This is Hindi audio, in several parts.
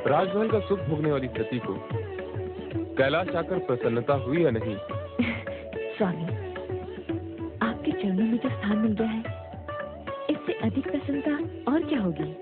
राजमहल का सुख भोगने वाली सती को कैलाश आकर प्रसन्नता हुई या नहीं? स्वामी, आपके चरणों में जो स्थान मिल गया है, इससे अधिक प्रसन्नता और क्या होगी?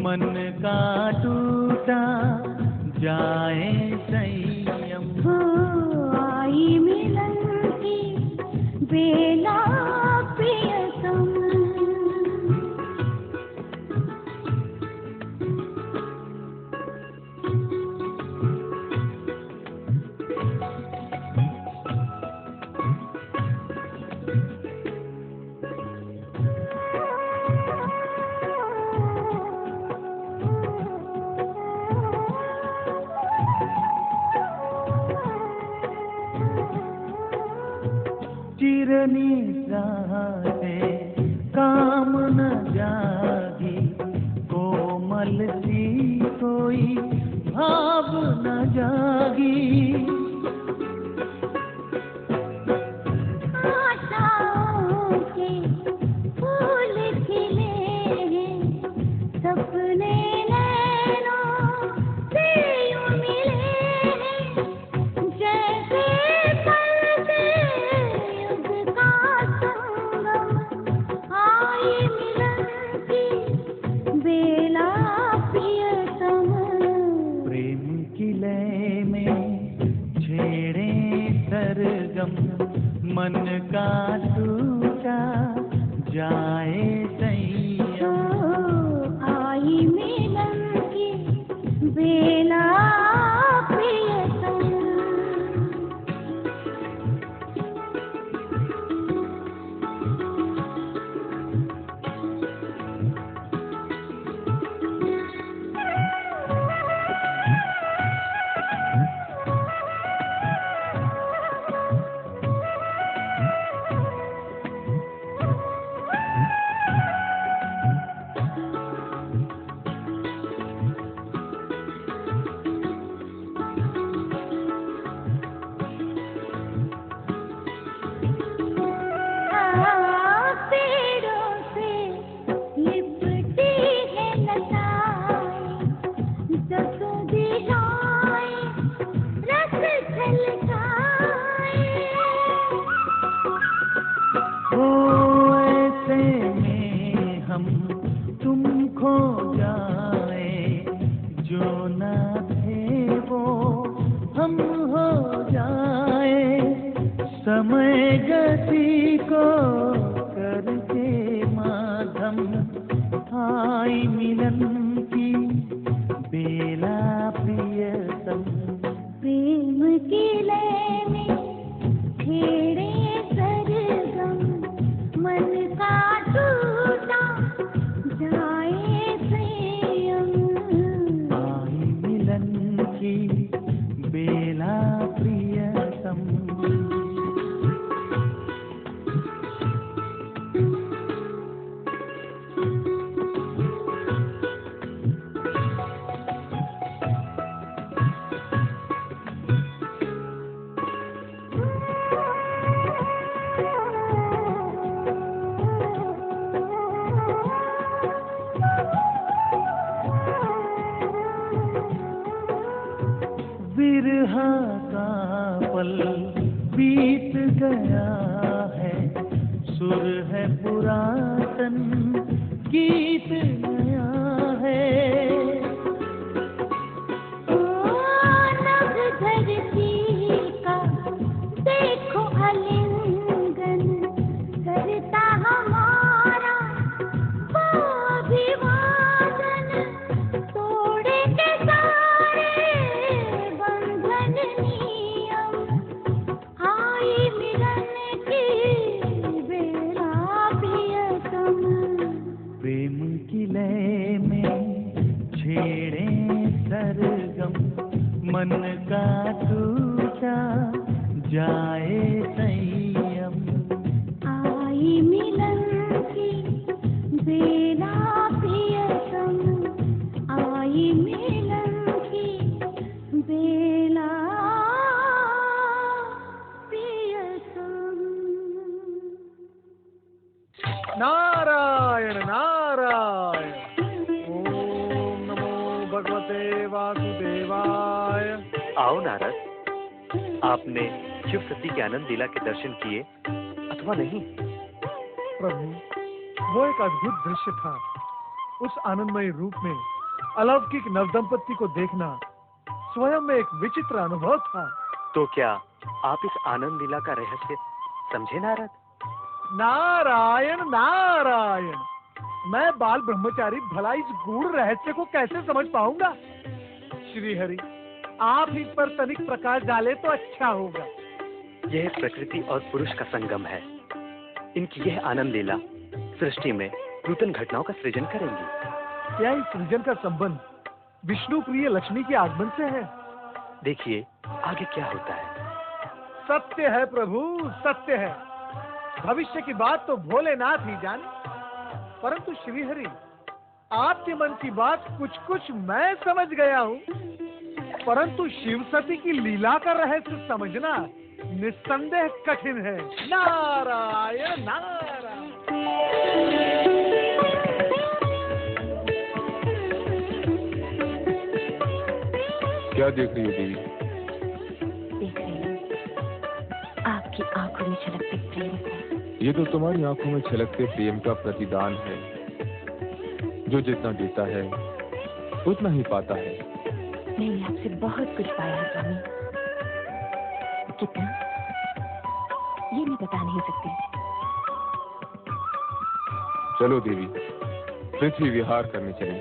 मन का टूटा जाए संयम। हो आई मिलन की बेला प्रियतम। चिरनी राहे काम न जागी, कोमल सी कोई भाव न जागी। आशाओं के फूल खिले हैं, सपने नैनों से यूं मिले हैं, जैसे पलके युग का संगम। आई मिलन की बेला प्रियतम। प्रेम की लय में छेड़े सरगम, मन का टूटा जाए संयम। आई मिलन की बेला प्रियतम। पेड़ों से लिपटी है लताएं, दस दिशाएं रस छलकाए। ओ ऐसे में हम तुम खो जाए, जो न थे वो हम हो जाए। समय गति को करके माधम, आई मिलन की बेला प्रियतम। प्रेम की लय में छेड़े सरगम, मन का टूटा जाए संयम। आई मिलन की बेला प्रियतम। बिरहा का पल बीत गया है, सुर है पुरातन, गीत नया है। नभ धरती का देखो आलिंगन, करता हमारा वो अभिवादन, तोड़े के सारे बंधन नियम, आई मिलन की बेला प्रियतम। प्रेम की लय में छेड़े सरगम, मन का टूटा जाए संयम। आई मिलन की बेला प्रियतम, आई मिलन की बेला प्रियतम। नारायण नारायण। ओम नमो भगवते वासुदेवाय। आओ नारद, आपने शिव सती के आनंद लीला के दर्शन किए अथवा नहीं? प्रभु, वो एक अद्भुत दृश्य था। उस आनंदमय रूप में अलौकिक नवदंपति को देखना स्वयं में एक विचित्र अनुभव था। तो क्या आप इस आनंद लीला का रहस्य समझे नारद? नारायण नारायण, मैं बाल ब्रह्मचारी भला इस गूढ़ रहस्य को कैसे समझ पाऊंगा? श्री हरि, आप इस पर तनिक प्रकाश डाले तो अच्छा होगा। यह प्रकृति और पुरुष का संगम है। इनकी यह आनंद लीला सृष्टि में नूतन घटनाओं का सृजन करेंगी। क्या इस सृजन का संबंध विष्णु प्रिय लक्ष्मी के आगमन से है? देखिए आगे क्या होता है। सत्य है प्रभु, सत्य है। भविष्य की बात तो भोलेनाथ ही जाने, परंतु श्रीहरि, आपके मन की बात कुछ कुछ मैं समझ गया हूँ, परंतु शिव सती की लीला का रहस्य समझना निस्संदेह कठिन है। नारायण नारायण। क्या देख रही हो देवी? देख रही हूँ आपकी आंखों में छलकते प्रेम को। ये तो तुम्हारी आंखों में छलकते प्रेम का प्रतिदान है। जो जितना देता है उतना ही पाता है। मैंने आपसे बहुत कुछ पाया है स्वामी। कितना, ये मैं बता नहीं सकती। चलो देवी, पृथ्वी विहार करने चलें।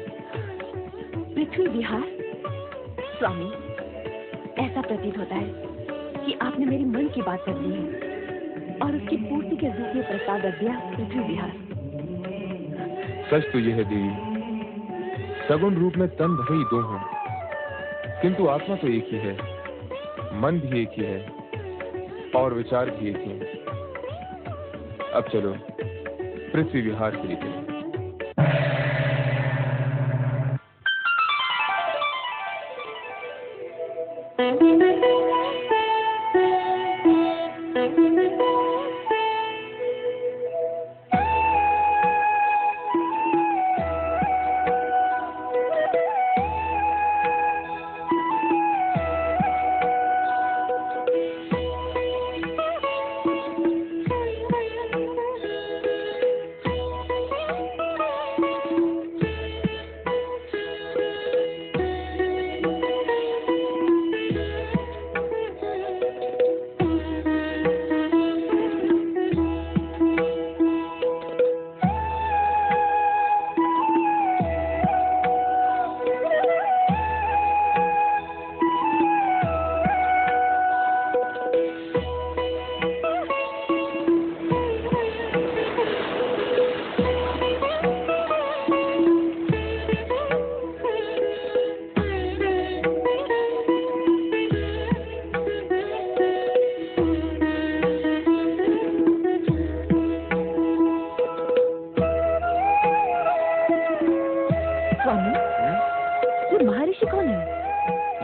पृथ्वी विहार? स्वामी, ऐसा प्रतीत होता है कि आपने मेरे मन की बात कर ली है और उसकी पूर्ति के रूप में प्रस्ताव रख दिया पृथ्वी विहार। सच तो यह है देवी, सगुण रूप में तन भले ही दो हों, किंतु आत्मा तो एक ही है, मन भी एक ही है और विचार भी एक ही है। अब चलो पृथ्वी विहार के लिए चलें।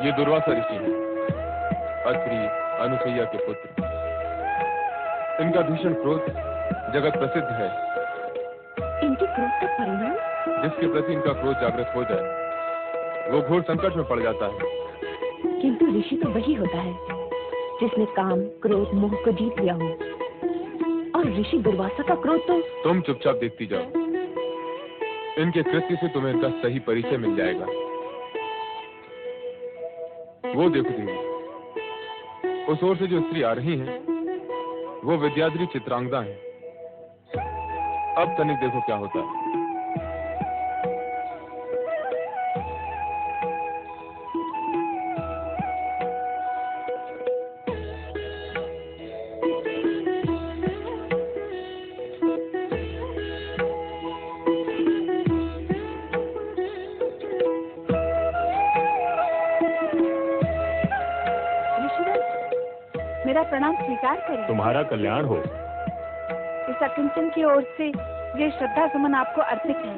ये दुर्वासा ऋषि हैं, अत्रि अनुसैया के पुत्र। इनका भीषण क्रोध जगत प्रसिद्ध है। इनके क्रोध का परिणाम? जिसके प्रति इनका क्रोध जागृत हो जाए वो घोर संकट में पड़ जाता है। किंतु ऋषि तो वही होता है जिसने काम, क्रोध, मोह को जीत लिया हो और ऋषि दुर्वासा का क्रोध तो। तुम चुपचाप देखती जाओ, इनके कृत्य से तुम्हें इनका सही परिचय मिल जाएगा। वो देखो देवी, उस ओर से जो स्त्री आ रही हैं, वो विद्याधरी चित्रांगदा है। अब तनिक देखो क्या होता है। मेरा प्रणाम स्वीकार करें। तुम्हारा कल्याण हो। इस अकिंचन की ओर से ये श्रद्धा सुमन आपको अर्पित है,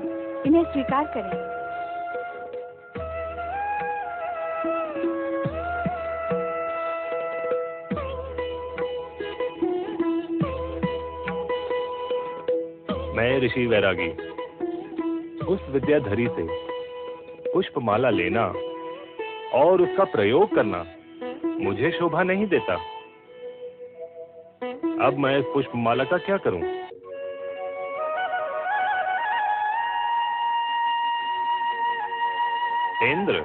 इन्हें स्वीकार करें। मैं ऋषि वैरागी उस विद्याधरी से पुष्पमाला लेना और उसका प्रयोग करना मुझे शोभा नहीं देता। अब मैं इस पुष्पमाला का क्या करूं? इंद्र।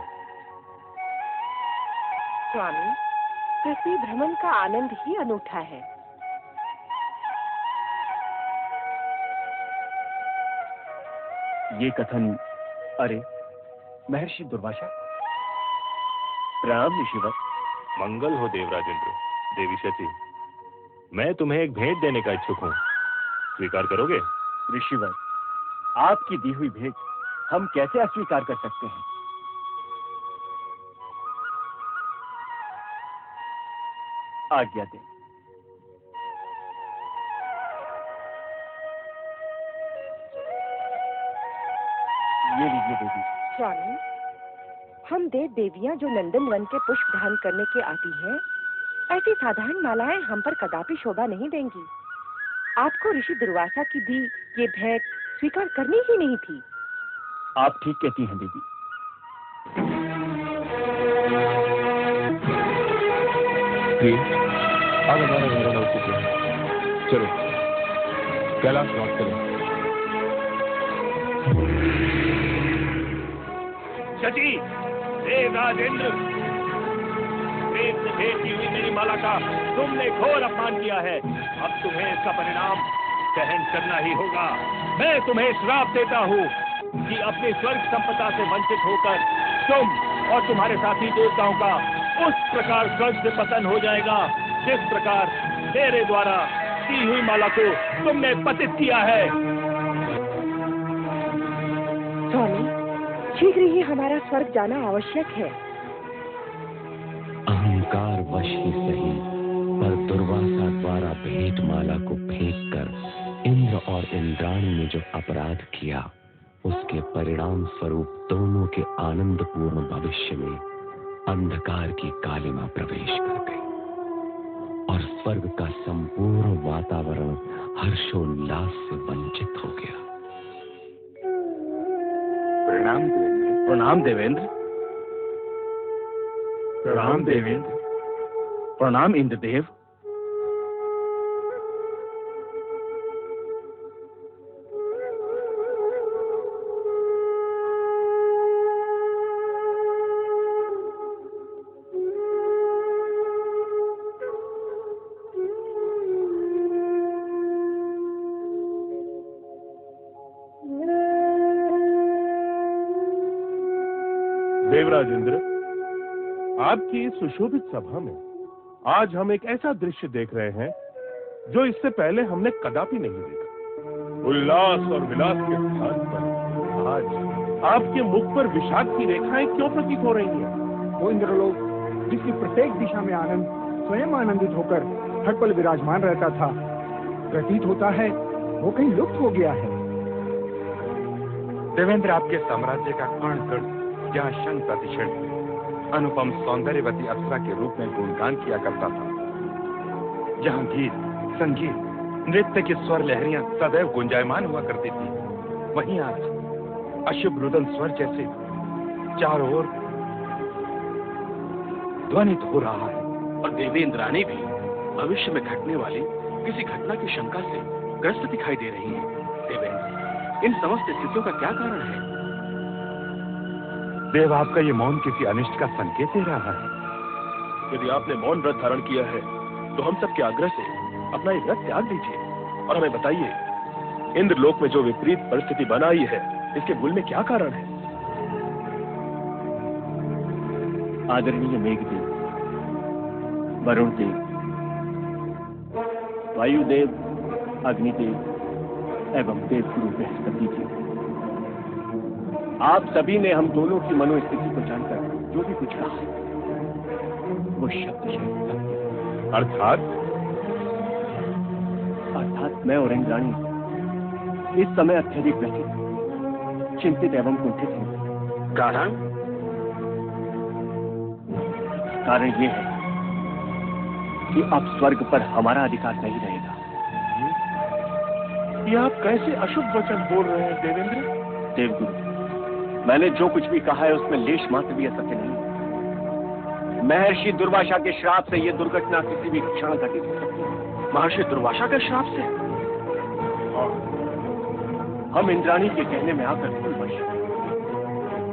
स्वामी, पृथ्वी भ्रमण का आनंद ही अनूठा है। ये कथन, अरे महर्षि दुर्वासा। प्रणाम ऋषिवर। मंगल हो देवराज इंद्र। देवी शची, मैं तुम्हें एक भेंट देने का इच्छुक हूँ, स्वीकार करोगे? ऋषिवर, आपकी दी हुई भेंट हम कैसे अस्वीकार कर सकते हैं? आज्ञा दें। ये लीजिए देवी। स्वामी, हम देव देवियां जो नंदन वन के पुष्प धारण करने के आती हैं, ऐसी साधारण मालाएं हम पर कदापि शोभा नहीं देंगी। आपको ऋषि दुर्वासा की दी ये भेंट स्वीकार करनी ही नहीं थी। आप ठीक कहती हैं देवी। अब हमारा घर हो चुके हैं, चलो कैलाश बात करें। शची, देवराज इंद्र, वेद से भेंट की हुई मेरी माला का तुमने घोर अपमान किया है। अब तुम्हें इसका परिणाम सहन करना ही होगा। मैं तुम्हें श्राप देता हूँ कि अपनी स्वर्ग संपदा से वंचित होकर तुम और तुम्हारे साथी देवताओं का उस प्रकार स्वर्ग से पतन हो जाएगा, जिस प्रकार मेरे द्वारा दी हुई माला को तुमने पतित किया है। स्वामी, शीघ्र ही हमारा स्वर्ग जाना आवश्यक है। अहंकार वश ही सही, पर दुर्वासा द्वारा भेंट माला को फेंक कर इंद्र और इंद्राणी ने जो अपराध किया, उसके परिणाम स्वरूप दोनों के आनंदपूर्ण भविष्य में अंधकार की कालिमा प्रवेश कर गई और स्वर्ग का संपूर्ण वातावरण हर्षोल्लास से वंचित हो गया। प्रणाम देवेंद्र। प्रणाम देवेंद्र। प्रणाम देवेंद्र। प्रणाम इंद्रदेव। देवराज इंद्र, आपकी इस सुशोभित सभा में आज हम एक ऐसा दृश्य देख रहे हैं जो इससे पहले हमने कदापि नहीं देखा। उल्लास और विलास के स्थान पर आज आपके मुख पर विषाद की रेखाएं क्यों प्रतीत हो रही हैं? वो इंद्रलोक जिसकी प्रत्येक दिशा में आनंद स्वयं आनंदित होकर हर पल विराजमान रहता था, प्रतीत होता है वो कहीं लुप्त हो गया है। देवेंद्र, आपके साम्राज्य का कण कण जहाँ क्षण प्रतिक्षण अनुपम सौंदर्यवती अप्सरा के रूप में गुणगान किया करता था, जहाँ गीत, संगीत, नृत्य की स्वर लहरियां सदैव गुंजायमान हुआ करती थी, वहीं आज अशुभ रुदन स्वर जैसे चारों ओर ध्वनित हो रहा है। और देवी इंद्राणी भी भविष्य में घटने वाली किसी घटना की शंका से ग्रस्त दिखाई दे रही हैं। देवेंद्र, इन समस्त स्थितियों का क्या कारण है? देव, आपका ये मौन किसी अनिष्ट का संकेत दे रहा है। यदि आपने मौन व्रत धारण किया है तो हम सबके आग्रह से अपना ये व्रत त्याग दीजिए और हमें बताइए, इंद्रलोक में जो विपरीत परिस्थिति बनाई है, इसके मूल में क्या कारण है? आदरणीय मेघदेव, वरुण देव, वायुदेव, अग्निदेव एवं देवगुरु बृहस्पति जी, आप सभी ने हम दोनों की मनोस्थिति को जानकर जो भी कुछ कहा वो शब्द शब्द अर्थात मैं और इंद्राणी इस समय अत्यधिक व्यथित, चिंतित एवं कुंठित हैं। कारण ये है कि अब स्वर्ग पर हमारा अधिकार नहीं रहेगा। ये आप कैसे अशुभ वचन बोल रहे हैं देवेंद्र? देवगुरु, मैंने जो कुछ भी कहा है उसमें लेश मात्र भी असत्य नहीं। महर्षि दुर्वासा के श्राप से यह दुर्घटना किसी भी क्षण घटित हो सकती है। महर्षि दुर्वासा के श्राप से? हम इंद्राणी के कहने में आकर भूलवश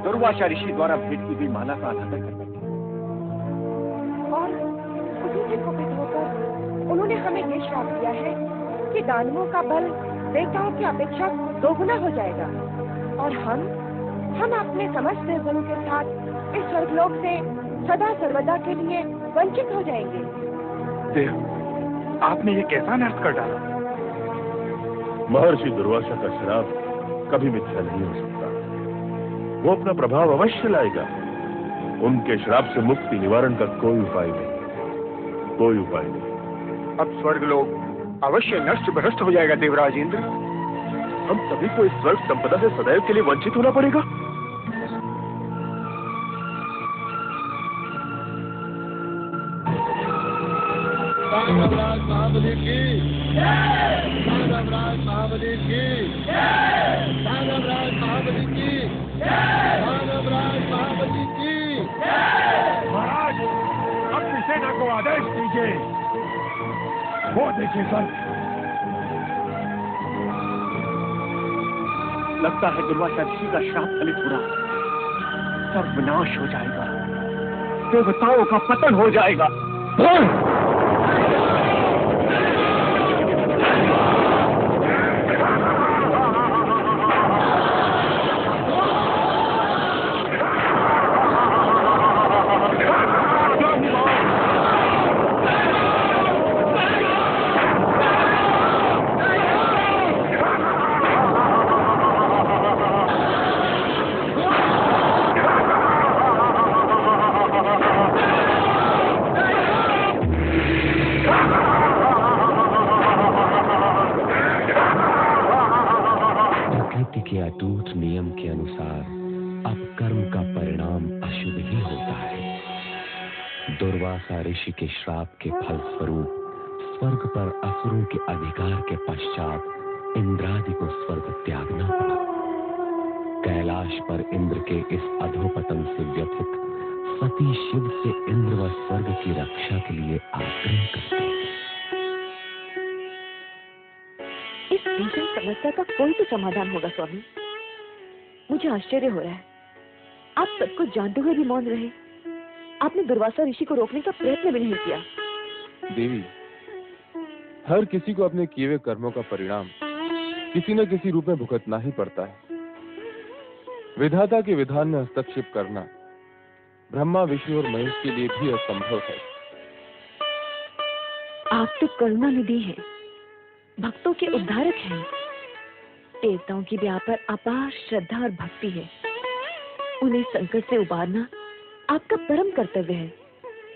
दुर्वासा ऋषि द्वारा भेंट की गई माला का आधार कर बैठे और उसी से कुपित होकर उन्होंने हमें ये श्राप दिया है कि दानवों का बल देवताओं की अपेक्षा दोगुना हो जाएगा और हम अपने समस्त गुणों के साथ इस स्वर्गलोक से सदा सर्वदा के लिए वंचित हो जाएंगे। देव, आपने ये कैसा अनर्थ कर डाला? महर्षि दुर्वासा का श्राप कभी मिथ्या नहीं हो सकता। वो अपना प्रभाव अवश्य लाएगा। उनके श्राप से मुक्ति निवारण का कोई उपाय नहीं, कोई उपाय नहीं। अब स्वर्गलोक अवश्य नष्ट भ्रष्ट हो जाएगा देवराज इंद्र। हम सभी को इस स्वर्ग संपदा से सदैव के लिए वंचित होना पड़ेगा। महाबली की महाबली की महाबली की महाबली की। महाराज, अपनी सेना को आदेश दीजिए। वो देखिए सर, लगता है दुर्वासा ऋषि का श्राप फलित हो रहा। सर्वनाश हो जाएगा, देवताओं का पतन हो जाएगा। अटूट नियम के अनुसार अब कर्म का परिणाम अशुभ ही होता है। दुर्वासा ऋषि के श्राप के फल स्वरूप स्वर्ग पर असुरों के अधिकार के पश्चात इंद्रादि को स्वर्ग त्यागना पड़ा। कैलाश पर इंद्र के इस अधोपतन से व्यथित सती शिव से इंद्र व स्वर्ग की रक्षा के लिए आग्रह करते हैं। इस भीषण समस्या का कोई तो समाधान होगा स्वामी। मुझे आश्चर्य हो रहा है, आप सब कुछ जानते हुए भी मौन रहे। आपने दुर्वासा ऋषि को रोकने का प्रयत्न भी नहीं किया। देवी, हर किसी को अपने किए हुए कर्मों का परिणाम किसी न किसी रूप में भुगतना ही पड़ता है। विधाता के विधान में हस्तक्षेप करना ब्रह्मा, विष्णु और महेश के लिए भी असंभव है। आप तो करुणा निधि हैं, भक्तों के उद्धारक हैं। देवताओं की भी आप पर अपार श्रद्धा और भक्ति है। उन्हें संकट से उबारना आपका परम कर्तव्य है।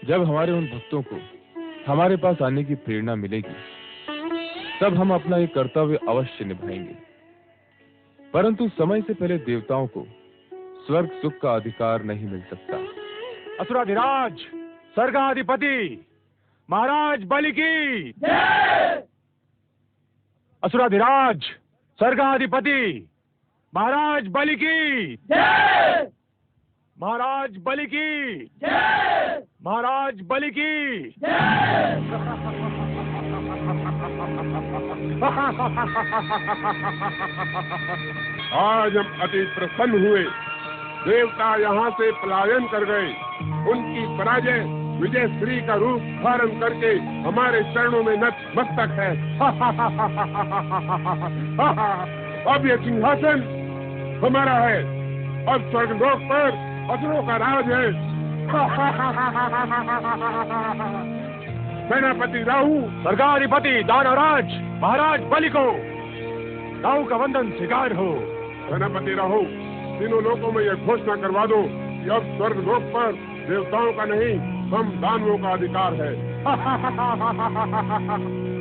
जब हमारे उन भक्तों को हमारे पास आने की प्रेरणा मिलेगी, तब हम अपना ये कर्तव्य अवश्य निभाएंगे। परंतु समय से पहले देवताओं को स्वर्ग सुख का अधिकार नहीं मिल सकता। असुराधिराज स्वर्गाधिपति महाराज बलि की। असुराधिराज स्वर्गाधिपति महाराज बलि की। महाराज बलि की। महाराज बलि की। आज हम अति प्रसन्न हुए। देवता यहाँ से पलायन कर गए। उनकी पराजय विजय श्री का रूप धारण करके हमारे चरणों में नतमस्तक है। अब यह सिंहासन हमारा है। अब स्वर्गलोक पर असुरों का राज है। सेनापति राहु, स्वर्गाधिपति दानवराज महाराज बलि को राहु का वंदन स्वीकार हो। सेनापति राहु, तीनों लोकों में यह घोषणा करवा दो कि अब स्वर्गलोक पर देवताओं का नहीं, हम दानवों का अधिकार है।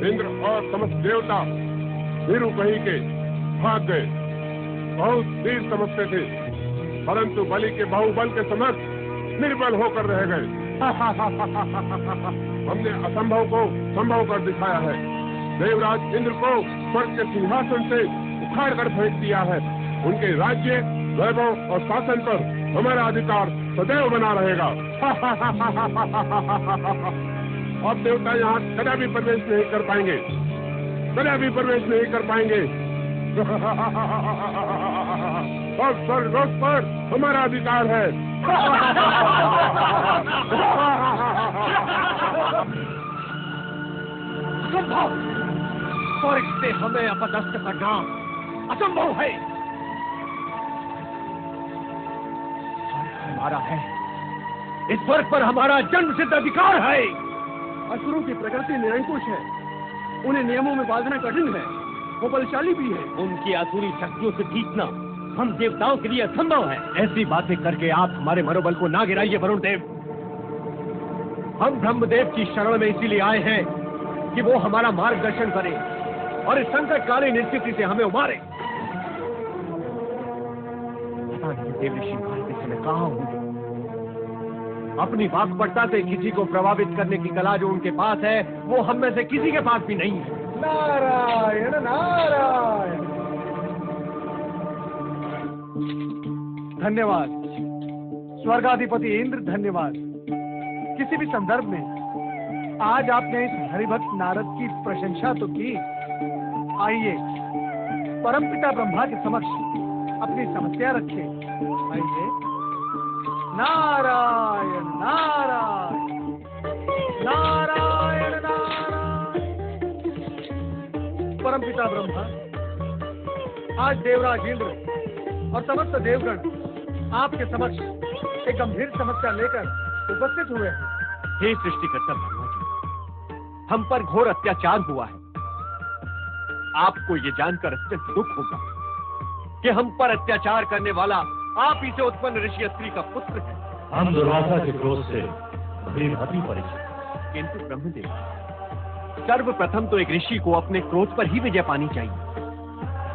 इंद्र और समस्त देवता वीरू कही के भाग गए। बहुत वीर समझते थे, परंतु बलि के बाहुबल के समक्ष निर्बल होकर रह गए। हमने असंभव को संभव कर दिखाया है। देवराज इंद्र को स्वर्ग के सिंहासन से उखाड़ कर फेंक दिया है। उनके राज्य, वैभव और शासन पर हमारा अधिकार सदैव बना रहेगा। अब देवता यहाँ कदापि प्रवेश नहीं कर पाएंगे, कदापि प्रवेश नहीं कर पाएंगे। अब स्वर्गलोक पर हमारा अधिकार है। असंभव! स्वर्ग से हमें अपदस्थ करना असंभव है। हमारा है, इस स्वर्ग पर हमारा जन्म सिद्ध अधिकार है। असुरों की प्रकृति निरंकुश है, उन्हें नियमों में बांधना कठिन है, वो बलशाली भी है। उनकी आसुरी शक्तियों से जीतना हम देवताओं के लिए असंभव है। ऐसी बातें करके आप हमारे मनोबल को ना गिराइए वरुण देव। हम ब्रह्मदेव की शरण में इसीलिए आए हैं कि वो हमारा मार्गदर्शन करे और इस संकटकालीन स्थिति से हमें उबारे। पता नहीं देव ऋषि इस समय कहाँ होंगे। अपनी वाक्पटुता से किसी को प्रभावित करने की कला जो उनके पास है, वो हम में से किसी के पास भी नहीं है। नारायण नारायण। धन्यवाद स्वर्गाधिपति इंद्र, धन्यवाद। किसी भी संदर्भ में आज आपने इस हरिभक्त नारद की प्रशंसा तो की। आइए परमपिता ब्रह्मा के समक्ष अपनी समस्या रखें। आइए। नारायण नारायण नारायण नारायण। परमपिता ब्रह्मा, आज देवराज इंद्र और समस्त देवगण आपके समक्ष एक गंभीर समस्या लेकर उपस्थित हुए हैं। हे सृष्टिकर्ता ब्रह्मा जी, हम पर घोर अत्याचार हुआ है। आपको ये जानकर अत्यंत दुख होगा कि हम पर अत्याचार करने वाला आप ही से उत्पन्न ऋषि अत्रि का पुत्र है। हम दुर्वासा के क्रोध से भांति परिचित। किंतु ब्रह्मदेव, सर्वप्रथम तो एक ऋषि को अपने क्रोध पर ही विजय पानी चाहिए।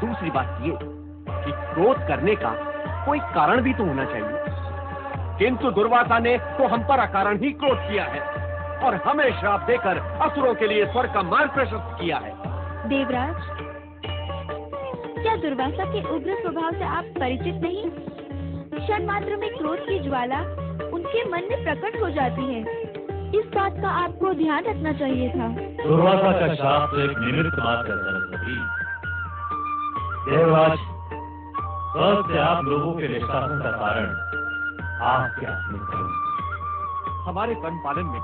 दूसरी बात ये कि क्रोध करने का कोई कारण भी तो होना चाहिए। किंतु दुर्वासा ने तो हम पर अकारण ही क्रोध किया है और हमें श्राप देकर असुरों के लिए स्वर्ग का मार्ग प्रशस्त किया है। देवराज, क्या दुर्वासा के उग्र स्वभाव से आप परिचित नहीं? क्षण मात्र में क्रोध की ज्वाला उनके मन में प्रकट हो जाती है। इस बात का आपको ध्यान रखना चाहिए था। दुर्वासा का शाप तो एक निमित्त मात्र सरस्वती। देवराज, स्वर्ग से आप लोगों के निष्कासन का कारण आप क्या अपने कर्म? हमारे कर्म पालन में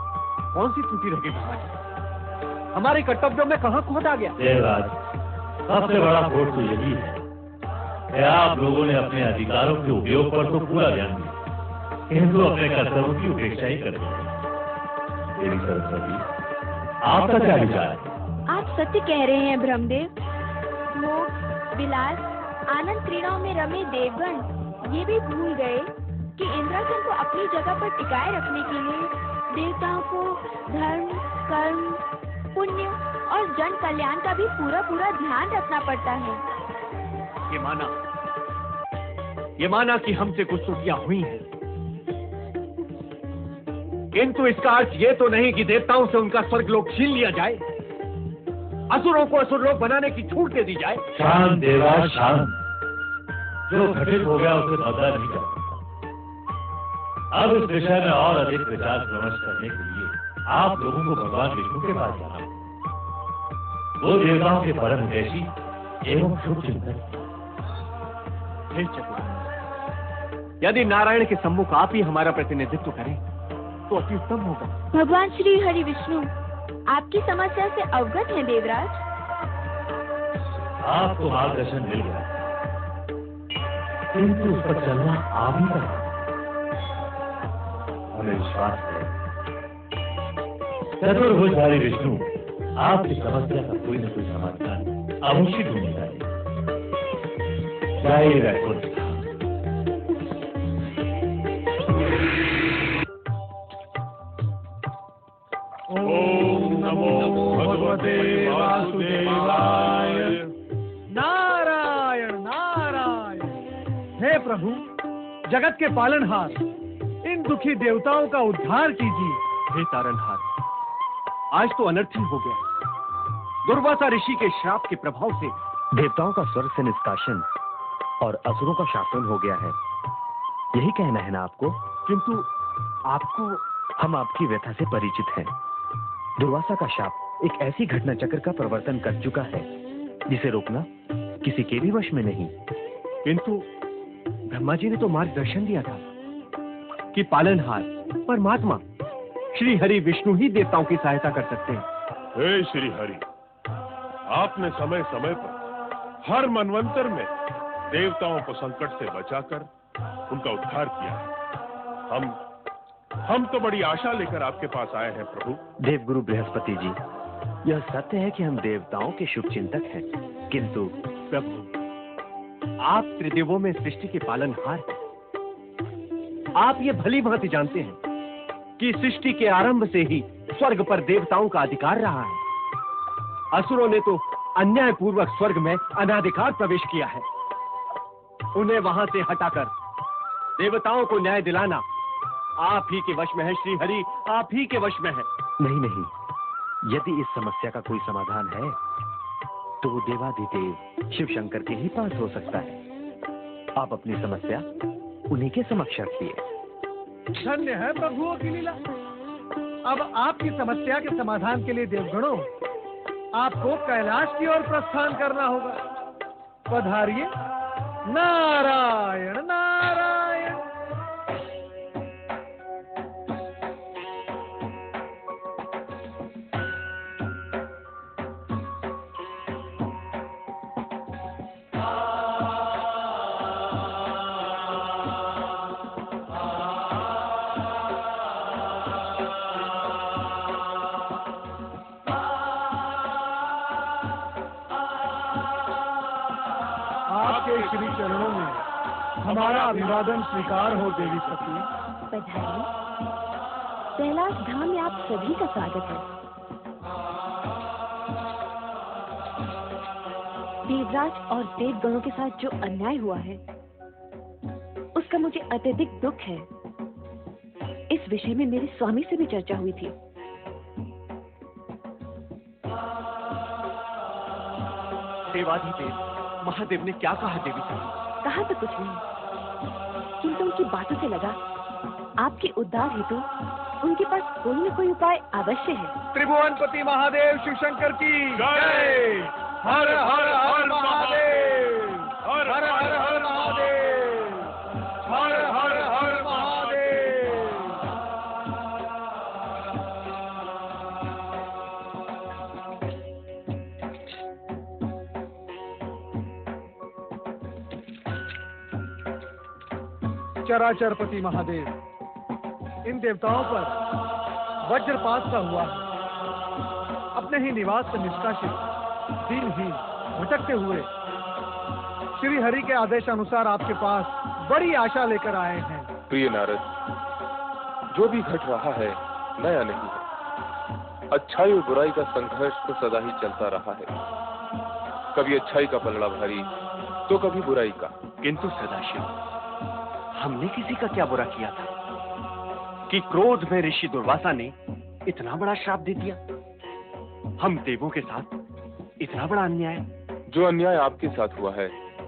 कौन सी त्रुटि रह गई महाराज? हमारे कर्तव्यों में कहाँ खोट आ गया? देवराज, सबसे बड़ा खोट तो यही है कि आप लोगों ने अपने अधिकारों के उपयोग पर तो पूरा ध्यान दिया, किंतु अपने कर्तव्यों की उपेक्षा ही कर दी। देवी सरस्वती, आपका क्या विचार है? आप सत्य कह रहे हैं ब्रह्मदेव। मोह, विलास, आनंद क्रीड़ाओं में रमे देवगण ये भी भूल गए कि इंद्रासन को अपनी जगह पर टिकाए रखने के लिए देवताओं को धर्म, कर्म, पुण्य और जन कल्याण का भी पूरा पूरा ध्यान रखना पड़ता है। ये माना कि हमसे कुछ त्रुटियां हुई हैं, किंतु इसका अर्थ ये तो नहीं कि देवताओं से उनका स्वर्गलोक छीन लिया जाए, असुरों को असुरलोक बनाने की छूट दे दी जाए। शांत देवराज, शांत। जो घटित हो गया उसे बदला नहीं जा सकता। अब इस विषय में और अधिक विचार विमर्श करने के लिए आप लोगों को भगवान विष्णु के पास जाना। वो देवताओं के परम हितैषी एवं शुभ चिंतक। हे चतुर, यदि नारायण के सम्मुख आप ही हमारा प्रतिनिधित्व करें तो अति उत्तम होगा। भगवान श्री हरि विष्णु आपकी समस्या से अवगत हैं देवराज। आपको मार्गदर्शन मिल गया, किंतु उस पर चलना आप ही का है। हमें विश्वास है चतुर्भुजधारी विष्णु आपकी समस्या का कोई न कोई समाधान अवश्य ढूंढ जाएगा। जय वैकुंठ। ओम नमो भगवते वासुदेवाय। नारायण नारायण। हे प्रभु, जगत के पालनहार, इन दुखी देवताओं का उद्धार कीजिए। हे तारनहार, आज तो अनर्थ ही हो गया। दुर्वासा ऋषि के श्राप के प्रभाव से देवताओं का स्वर्ग से निष्कासन और असुरों का शासन हो गया है, यही कहना है ना आपको? किंतु आपको, हम आपकी व्यथा से परिचित हैं। दुर्वासा का शाप एक ऐसी घटना चक्र का प्रवर्तन कर चुका है जिसे रोकना किसी के भी वश में नहीं। किंतु ब्रह्मा जी ने तो मार्गदर्शन दिया था कि पालनहार परमात्मा श्री हरि विष्णु ही देवताओं की सहायता कर सकते हैं। हे श्री हरि, आपने समय समय पर हर मनवंतर में देवताओं को संकट से बचाकर उनका उद्धार किया। हम तो बड़ी आशा लेकर आपके पास आए हैं प्रभु। देवगुरु बृहस्पति जी, यह सत्य है कि हम देवताओं के शुभ चिंतक हैं, किंतु प्रभु आप त्रिदेवों में सृष्टि के पालनहार हैं। आप ये भली भांति जानते हैं कि सृष्टि के आरंभ से ही स्वर्ग पर देवताओं का अधिकार रहा है। असुरों ने तो अन्याय पूर्वक स्वर्ग में अनाधिकार प्रवेश किया है। उन्हें वहां से हटाकर देवताओं को न्याय दिलाना आप ही के वश में है श्री हरि, आप ही के वश में है। नहीं, यदि इस समस्या का कोई समाधान है तो वो देवाधिदेव शिव शंकर के ही पास हो सकता है। आप अपनी समस्या उन्हीं के समक्ष रखिए। धन्य है प्रभुओं की लीला। अब आपकी समस्या के समाधान के लिए देवगणों, आपको कैलाश की ओर प्रस्थान करना होगा। पधारिए। नारायण नारायण। श्री चरणों में हमारा अभिवादन स्वीकार हो देवी सती। पधारिए। कैलाश धाम में आप सभी का स्वागत है। देवराज और देवगणों के साथ जो अन्याय हुआ है उसका मुझे अत्यधिक दुख है। इस विषय में मेरे स्वामी से भी चर्चा हुई थी। देवाधिदेव महादेव ने क्या कहा देवी सती? कहा तो कुछ नहीं, किंतु उनकी बातों से लगा आपके उद्धार हेतु उनके पास कोई न कोई उपाय अवश्य है। त्रिभुवनपति महादेव शिव शंकर की जय। हर हर हर महादेव। हर हर हर महादेव। हर हर हर महादेव। चराचरपति महादेव, इन देवताओं पर वज्रपात का हुआ है। अपने ही निवास से निष्कासित दीनहीन भटकते हुए श्री हरि के आदेशानुसार आपके पास बड़ी आशा लेकर आए हैं। प्रिय नारद, जो भी घट रहा है नया नहीं है। अच्छाई और बुराई का संघर्ष तो सदा ही चलता रहा है। कभी अच्छाई का पलड़ा भारी तो कभी बुराई का। किंतु सदाशिव, हमने किसी का क्या बुरा किया था कि क्रोध में ऋषि दुर्वासा ने इतना बड़ा श्राप दे दिया? हम देवों के साथ इतना बड़ा अन्याय। जो अन्याय आपके साथ हुआ है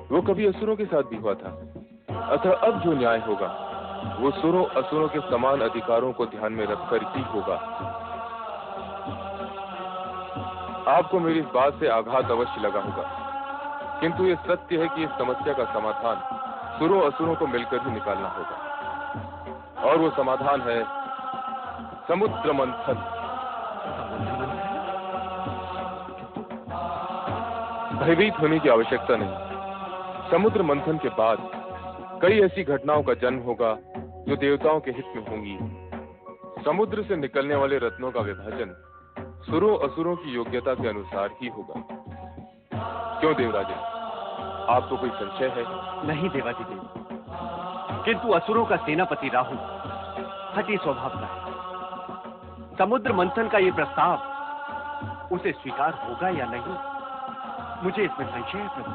वो कभी असुरों के साथ भी हुआ था। अतः अब जो न्याय होगा वो सुरों असुरों के समान अधिकारों को ध्यान में रखकर ही होगा। आपको मेरी इस बात से आघात अवश्य लगा होगा, किंतु ये सत्य है कि इस समस्या का समाधान सुरों असुरों को मिलकर ही निकालना होगा, और वो समाधान है समुद्र मंथन। भयभीत होने की आवश्यकता नहीं। समुद्र मंथन के बाद कई ऐसी घटनाओं का जन्म होगा जो देवताओं के हित में होंगी। समुद्र से निकलने वाले रत्नों का विभाजन सुरों असुरों की योग्यता के अनुसार ही होगा। क्यों देवराजन, आपको कोई संशय है? नहीं देवादिदेव, किंतु असुरों का सेनापति राहु हठी स्वभाव का है। समुद्र मंथन का ये प्रस्ताव उसे स्वीकार होगा या नहीं, मुझे इसमें संशय है प्रभु।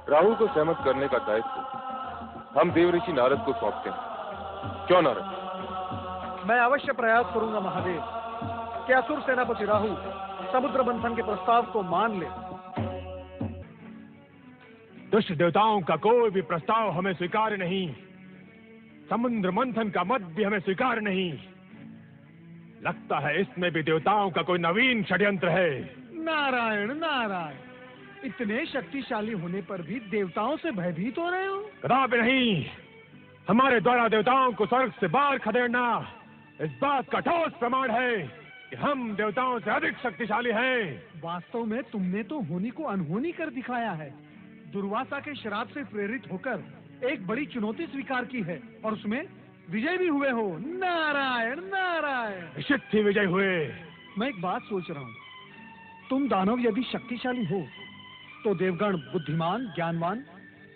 राहु को सहमत करने का दायित्व हम देवऋषि नारद को सौंपते हैं। क्यों नारद? मैं अवश्य प्रयास करूंगा महादेव कि असुर सेनापति राहु समुद्र मंथन के प्रस्ताव को मान ले। दुष्ट देवताओं का कोई भी प्रस्ताव हमें स्वीकार नहीं। समुद्र मंथन का मत भी हमें स्वीकार नहीं। लगता है इसमें भी देवताओं का कोई नवीन षड्यंत्र है। नारायण नारायण, इतने शक्तिशाली होने पर भी देवताओं से भयभीत हो रहे हो? कदापि नहीं। हमारे द्वारा देवताओं को स्वर्ग से बाहर खदेड़ना इस बात का ठोस प्रमाण है कि हम देवताओं से अधिक शक्तिशाली हैं। वास्तव में तुमने तो होनी को अनहोनी कर दिखाया है। दुर्वासा के श्राप से प्रेरित होकर एक बड़ी चुनौती स्वीकार की है और उसमें विजय भी हुए हो। नारायण नारायण, निश्चित ही विजय हुए। मैं एक बात सोच रहा हूँ, तुम दानव यदि शक्तिशाली हो तो देवगण बुद्धिमान ज्ञानवान,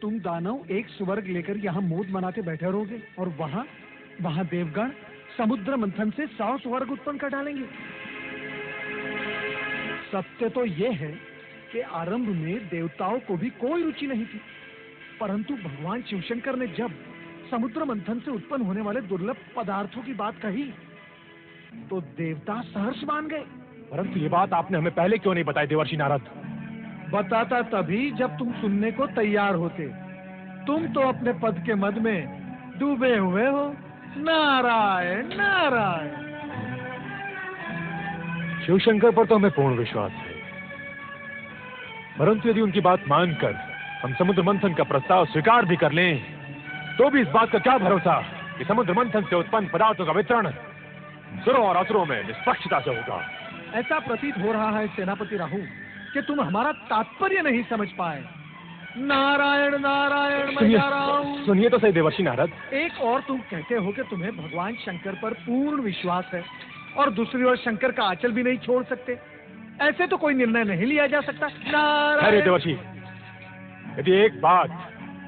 तुम दानव एक स्वर्ग लेकर यहाँ मोद मनाते बैठे रहोगे और वहाँ देवगण समुद्र मंथन से 100 स्वर्ग उत्पन्न कर डालेंगे। सत्य तो ये है कि आरंभ में देवताओं को भी कोई रुचि नहीं थी, परंतु भगवान शिवशंकर ने जब समुद्र मंथन से उत्पन्न होने वाले दुर्लभ पदार्थों की बात कही तो देवता सहर्ष मान गए। परंतु ये बात आपने हमें पहले क्यों नहीं बताई देवर्षि नारद? बताता तभी जब तुम सुनने को तैयार होते। तुम तो अपने पद के मद में डूबे हुए हो। नारायण नारायण। शिवशंकर पर तो हमें पूर्ण विश्वास है, परंतु यदि उनकी बात मानकर हम समुद्र मंथन का प्रस्ताव स्वीकार भी कर लें तो भी इस बात का क्या भरोसा कि समुद्र मंथन से उत्पन्न पदार्थों का वितरण सुरों और असुरों में निष्पक्षता से होगा। ऐसा प्रतीत हो रहा है सेनापति राहु कि तुम हमारा तात्पर्य नहीं समझ पाए। नारायण नारायण, मैं जा रहा हूँ। सुनिए तो सही देवर्षि नारद। एक और तुम कहते हो कि तुम्हें भगवान शंकर पर पूर्ण विश्वास है और दूसरी ओर शंकर का आंचल भी नहीं छोड़ सकते। ऐसे तो कोई निर्णय नहीं लिया जा सकता। अरे देवर्षि, यदि एक बात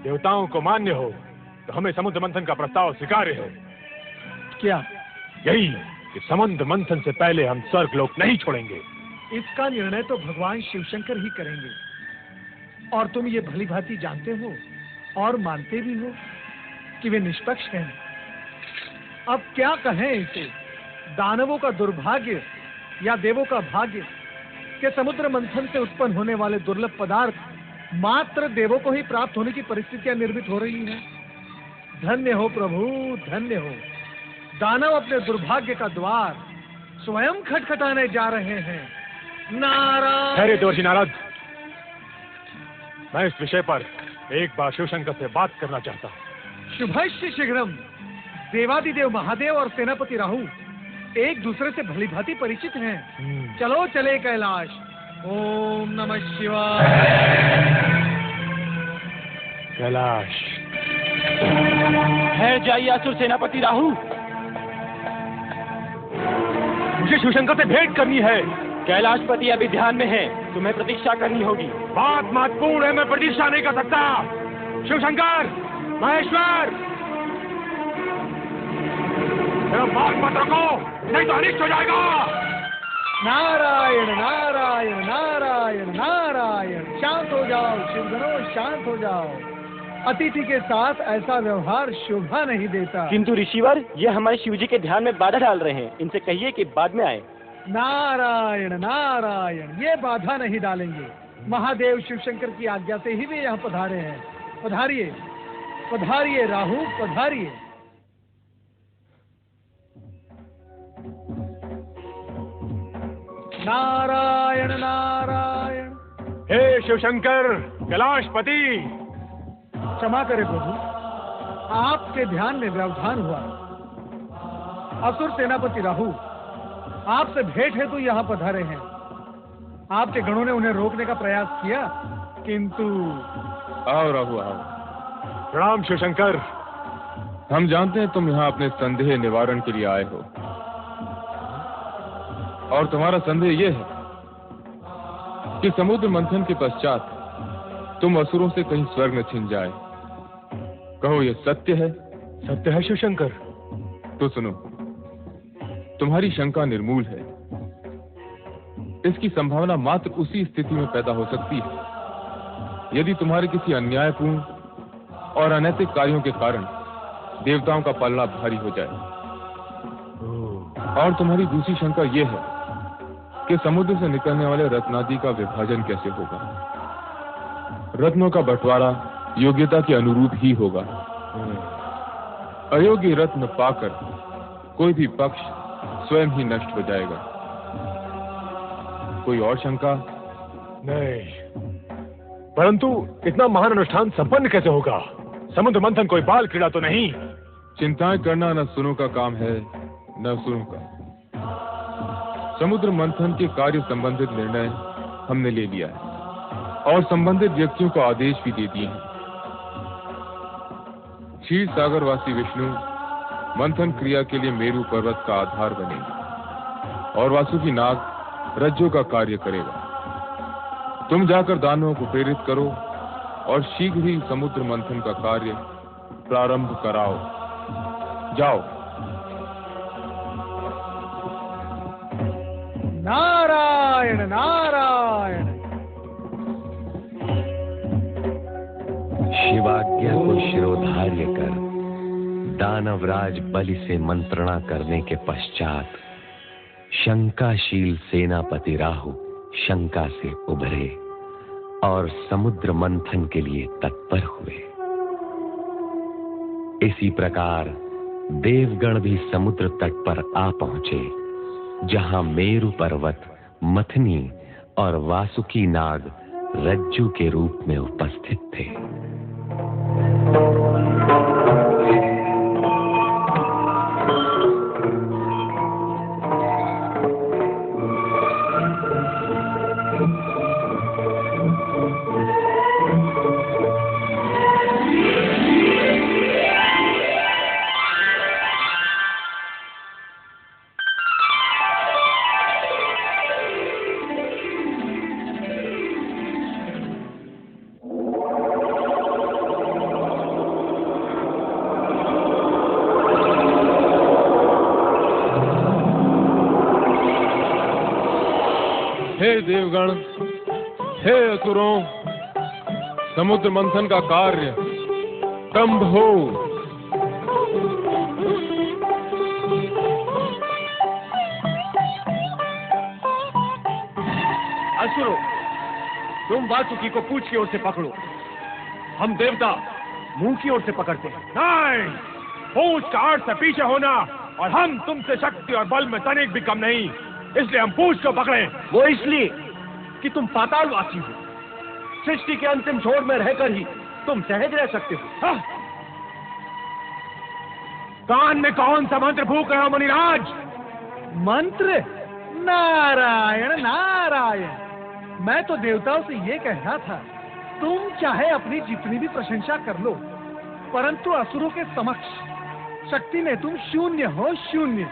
देवताओं को मान्य हो तो हमें समुद्र मंथन का प्रस्ताव स्वीकार्य है। क्या? यही कि समुद्र मंथन से पहले हम स्वर्ग लोक नहीं छोड़ेंगे। इसका निर्णय तो भगवान शिवशंकर ही करेंगे और तुम ये भली भांति जानते हो और मानते भी हो कि वे निष्पक्ष हैं। अब क्या कहें इसे, दानवों का दुर्भाग्य या देवों का भाग्य कि समुद्र मंथन से उत्पन्न होने वाले दुर्लभ पदार्थ मात्र देवों को ही प्राप्त होने की परिस्थितियां निर्मित हो रही हैं। धन्य हो प्रभु, धन्य हो। दानव अपने दुर्भाग्य का द्वार स्वयं खटखटाने जा रहे हैं। नारायण। अरे देवर्षि नारद, मैं इस विषय पर एक बार शिवशंकर से बात करना चाहता हूँ। शुभश्य शीघ्रम। देवादिदेव महादेव और सेनापति राहु एक दूसरे से भली भांति परिचित हैं। चलो चले कैलाश। ओम नमः शिवाय। कैलाश। है जाइए असुर सेनापति राहु। मुझे शिवशंकर से भेंट करनी है। कैलाशपति अभी ध्यान में है, तुम्हें प्रतीक्षा करनी होगी। बात महत्वपूर्ण है, मैं प्रतीक्षा नहीं कर सकता। शिवशंकर, महेश्वर, मेरा बात मत रखो, नहीं तो अनिष्ट हो जाएगा। नारायण नारायण नारायण नारायण। शांत हो जाओ शिवगणों, शांत हो जाओ। अतिथि के साथ ऐसा व्यवहार शोभा नहीं देता। किंतु ऋषिवर, ये हमारे शिवजी के ध्यान में बाधा डाल रहे हैं, इनसे कहिए कि बाद में आए। नारायण नारायण, ये बाधा नहीं डालेंगे। महादेव शिवशंकर की आज्ञा से ही वे यहाँ पधारे हैं। पधारिए पधारिए राहु, पधारिए। नारायण नारायण। हे शिवशंकर कैलाशपति, क्षमा करें प्रभु, आपके ध्यान में व्यवधान हुआ। असुर सेनापति राहु आपसे भेंट हेतु यहाँ पधारे हैं। आपके गणों ने उन्हें रोकने का प्रयास किया, किंतु आओ राहु आओ। प्रणाम शिवशंकर। हम जानते हैं तुम यहाँ अपने संदेह निवारण के लिए आए हो, और तुम्हारा संदेह यह है कि समुद्र मंथन के पश्चात तुम असुरों से कहीं स्वर्ग न छिन जाए। कहो यह सत्य है? सत्य है शिवशंकर। तो सुनो, तुम्हारी शंका निर्मूल है। इसकी संभावना मात्र उसी स्थिति में पैदा हो सकती है यदि तुम्हारे किसी अन्यायपूर्ण और अनैतिक कार्यों के कारण देवताओं का पलड़ा भारी हो जाए। और तुम्हारी दूसरी शंका यह है कि समुद्र से निकलने वाले रत्नादि का विभाजन कैसे होगा। रत्नों का बंटवारा योग्यता के अनुरूप ही होगा। अयोग्य रत्न पाकर कोई भी पक्ष स्वयं ही नष्ट हो जाएगा। कोई और शंका? नहीं, परंतु इतना महान अनुष्ठान संपन्न कैसे होगा? समुद्र मंथन कोई बाल क्रीड़ा तो नहीं? चिंताएं करना न सुनो का काम है, न सुनो का। समुद्र मंथन के कार्य संबंधित निर्णय हमने ले लिया है और संबंधित व्यक्तियों को आदेश भी दे दिए हैं। क्षीर सागरवासी विष्णु मंथन क्रिया के लिए मेरु पर्वत का आधार बनेंगे और वासुकी नाग रज्जु का कार्य करेगा। तुम जाकर दानवों को प्रेरित करो और शीघ्र ही समुद्र मंथन का कार्य प्रारंभ कराओ। जाओ। नारायण नारायण। शिवाज्ञा को शिरोधार्य कर दानवराज बलि से मंत्रणा करने के पश्चात शंकाशील सेनापति राहु शंका से उभरे और समुद्र मंथन के लिए तत्पर हुए। इसी प्रकार देवगण भी समुद्र तट पर आ पहुंचे, जहां मेरु पर्वत मथनी और वासुकी नाग रज्जु के रूप में उपस्थित थे। हे देवगण, हे असुरों, समुद्र मंथन का कार्य प्रारंभ हो। असुरों, तुम वासुकी को पूंछ की ओर से पकड़ो, हम देवता मुंह की ओर से पकड़ते हैं। नहीं, पूंछ का अर्थ से पीछे होना और हम तुमसे शक्ति और बल में तनिक भी कम नहीं, इसलिए हम पूंछ को पकड़े। वो इसलिए कि तुम पातालवासी हो, सृष्टि के अंतिम छोर में रहकर ही तुम सहज रह सकते हो। हाँ? कान में कौन सा मंत्र फूक रहे हो मुनिराज? मंत्र? नारायण नारायण। मैं तो देवताओं से ये कह रहा था, तुम चाहे अपनी जितनी भी प्रशंसा कर लो, परंतु असुरों के समक्ष शक्ति में तुम शून्य हो, शून्य।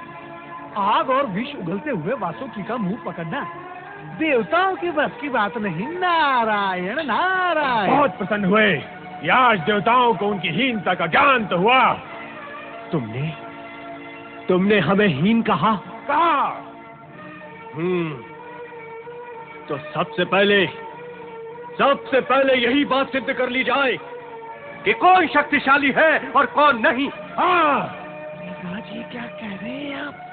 आग और विष उगलते हुए वासुकी का मुंह पकड़ना देवताओं के बस की बात नहीं। नारायण नारायण। बहुत प्रसन्न हुए। या आज देवताओं को उनकी हीनता का ज्ञान तो हुआ। तुमने हमें हीन कहा? तो सबसे पहले यही बात सिद्ध कर ली जाए कि कौन शक्तिशाली है और कौन नहीं। राज, ये क्या कह रहे हैं आप?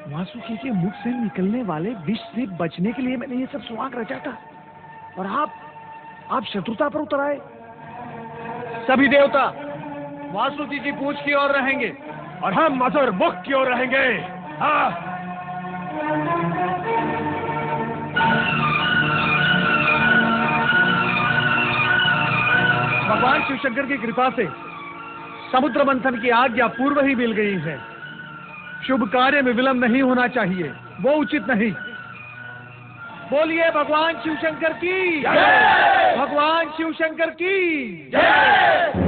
वासुकी के मुख से निकलने वाले विष से बचने के लिए मैंने ये सब सुहाग रचा था, और आप शत्रुता पर उतर आए। सभी देवता वासुकी की पूंछ की ओर रहेंगे और हम असुर मुख की ओर रहेंगे। हाँ। भगवान शिव शंकर की कृपा से समुद्र मंथन की आज्ञा पूर्व ही मिल गई है। शुभ कार्य में विलंब नहीं होना चाहिए, वो उचित नहीं। बोलिए भगवान शिव शंकर की जय। भगवान शिव शंकर की जय।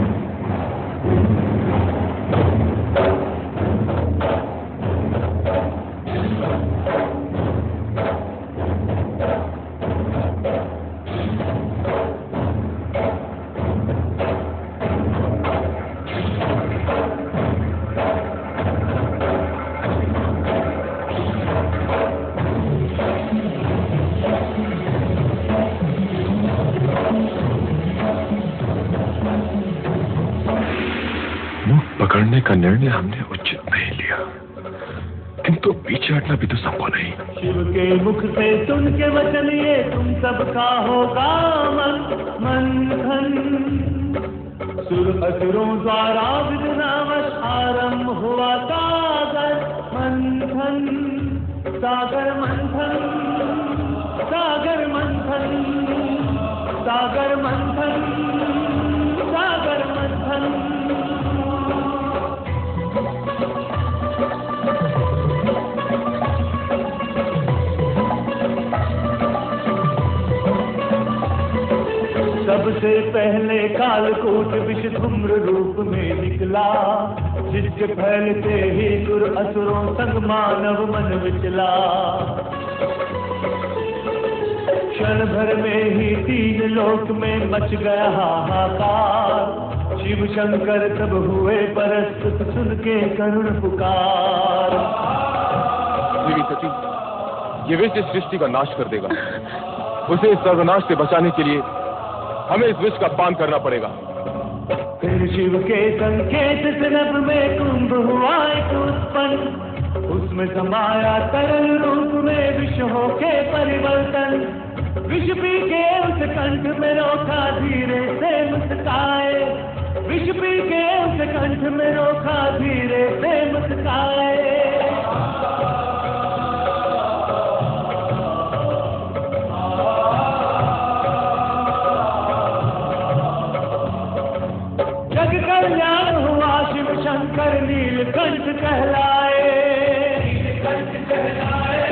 पकड़ने का निर्णय हमने उचित नहीं लिया, किंतु पीछे हटना भी तो संभव नहीं। शिव के मुख से सुन के वचन ये तुम सबका होगा मंथन। सुर असुरों द्वारा विघ्नावश आरंभ हुआ सागर मंथन। सागर मंथन, सागर मंथन, सागर मंथन, सागर मंथन। सबसे पहले कालकूट विष धूम्र रूप में निकला, जिसके फैलते ही सुर असुरों संग मानव मन विचला। क्षण भर में ही तीन लोक में मच गया हाहाकार। शिव शंकर तब हुए परस्तुत सुन के करुण पुकार। देवी सती, ये विष इस सृष्टि का नाश कर देगा। उसे इस सर्वनाश से बचाने के लिए हमें इस विष का पान करना पड़ेगा। फिर शिव के संकेत से नभ में कुंभ हुआ एक उत्पन्न। उसमें समाया तरल रूप में विष हो के परिवर्तन। विष पी के उस कंठ में रोका धीरे से मुस्काए। विष पी के उस कंठ में रोका धीरे से मुस्काए। जग कल्याण हुआ शिव शंकर नीलकंठ कहलाए। नीलकंठ कहलाए।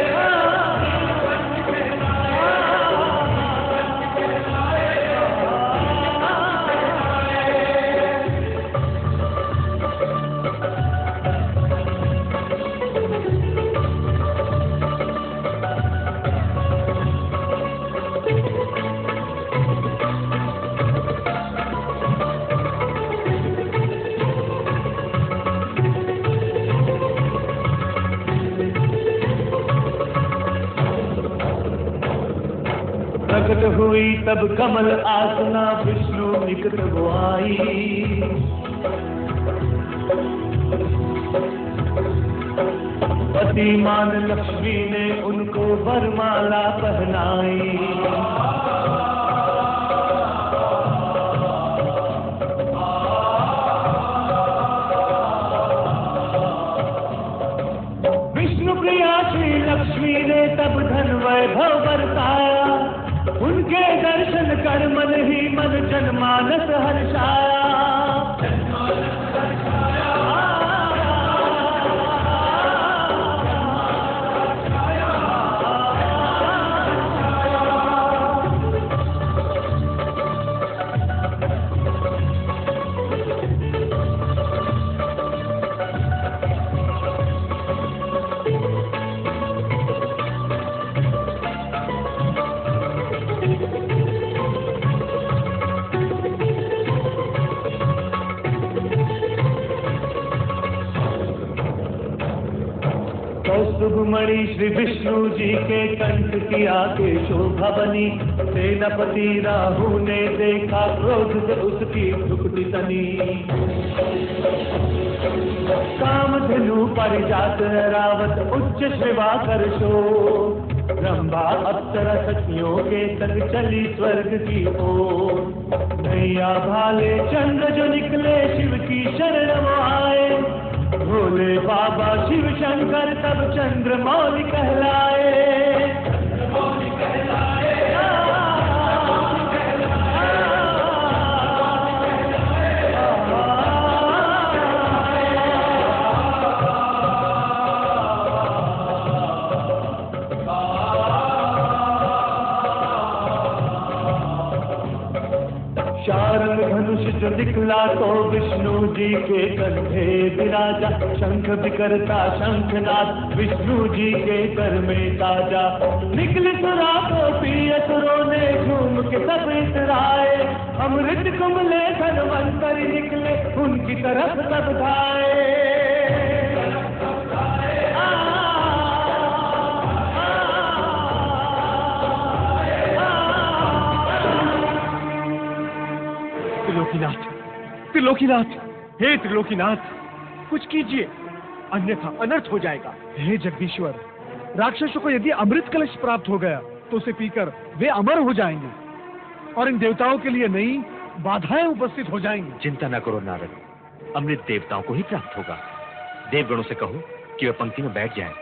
प्रकट हुई तब कमल आसना विष्णु निकट वो आई। पतिमान लक्ष्मी ने उनको वरमाला पहनाई। विष्णु प्रिया श्री लक्ष्मी ने तब धन वैभव बरसाया। उनके दर्शन कर मन ही मन जनमानस हर्षाया। शुभमणि श्री विष्णु जी के कंठ की आगे शोभा बनी। सेनापति राहु ने देखा क्रोध से उसकी भ्रुकुटी तनी। कामधेनु परिजात रावत उच्च श्रेवा कर शो। ब्रह्मा अप्सरा सखियों के संग चली स्वर्ग की ओर। नैया भाले चंद्र जो निकले शिव की शरण आए। भोले बाबा शिव शंकर तब चंद्रमौली कहलाए। चारण धनुष जो निकला तो विष्णु जी के कंधे विराजा, शंख बिकरता शंखनाद विष्णु जी के कर में ताजा। निकली सुरा को पी असुरों ने झूम के सब इतराए, अमृत कुमले धनवंतरी निकले उनकी तरफ सब धाए। त्रिलोकीनाथ, त्रिलोकीनाथ, हे त्रिलोकीनाथ, कुछ कीजिए, अन्यथा अनर्थ हो जाएगा। हे जगदीश्वर, राक्षसों को यदि अमृत कलश प्राप्त हो गया तो उसे पीकर वे अमर हो जाएंगे और इन देवताओं के लिए नई बाधाएं उपस्थित हो जाएंगी। चिंता न करो नारद, अमृत देवताओं को ही प्राप्त होगा। देवगणों से कहो कि वे पंक्ति में बैठ जाएं।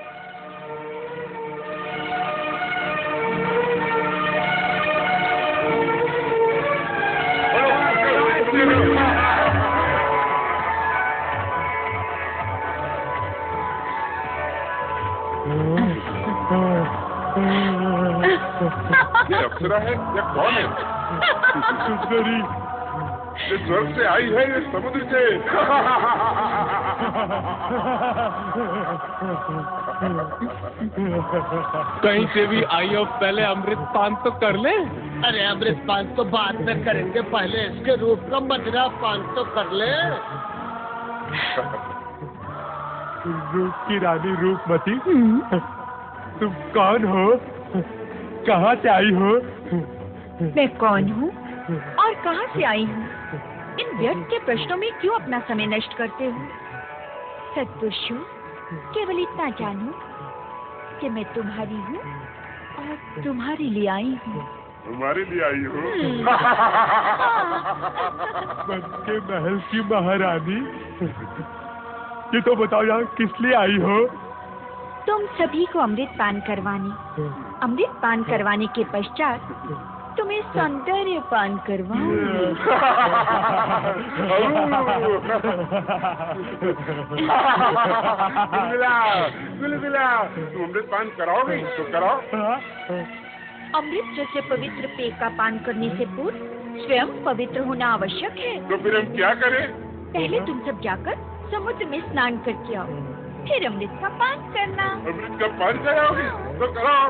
ये अप्सरा है या कौन है? सुंदरी, ये स्वर्ग से आई है ये समुद्र से? कहीं से भी आई हो, पहले अमृत पान तो कर ले। अरे अमृत पान तो बाद में करेंगे, पहले इसके रूप का मदिरा पान तो कर ले। रूप की रानी रूपमती, तुम कौन हो? कहाँ से आई हो? मैं कौन हूँ और कहाँ से आई हूँ? इन व्यर्थ के प्रश्नों में क्यों अपना समय नष्ट करते हो? सत्पुरुषों, केवल इतना जानो कि मैं तुम्हारी हूँ और तुम्हारे लिए आई हूँ। तुम्हारे लिए आई हो? मन के महल की महारानी, ये तो बताओ यहाँ किस लिए आई हो? तुम सभी को अमृत पान करवाने, अमृत पान करवाने के पश्चात तुम्हें सौंदर्य पान करवाऊंगी। गुलगुला, तुम अमृत पान कराओगे तो कराओ। अमृत जैसे पवित्र पेय का पान करने से पूर्व स्वयं पवित्र होना आवश्यक है। तो फिर हम क्या करें? पहले तुम सब जाकर समुद्र में स्नान करके आओ, फिर अमृत का पान करना। अमृत का पान कराओगे तो कराओ।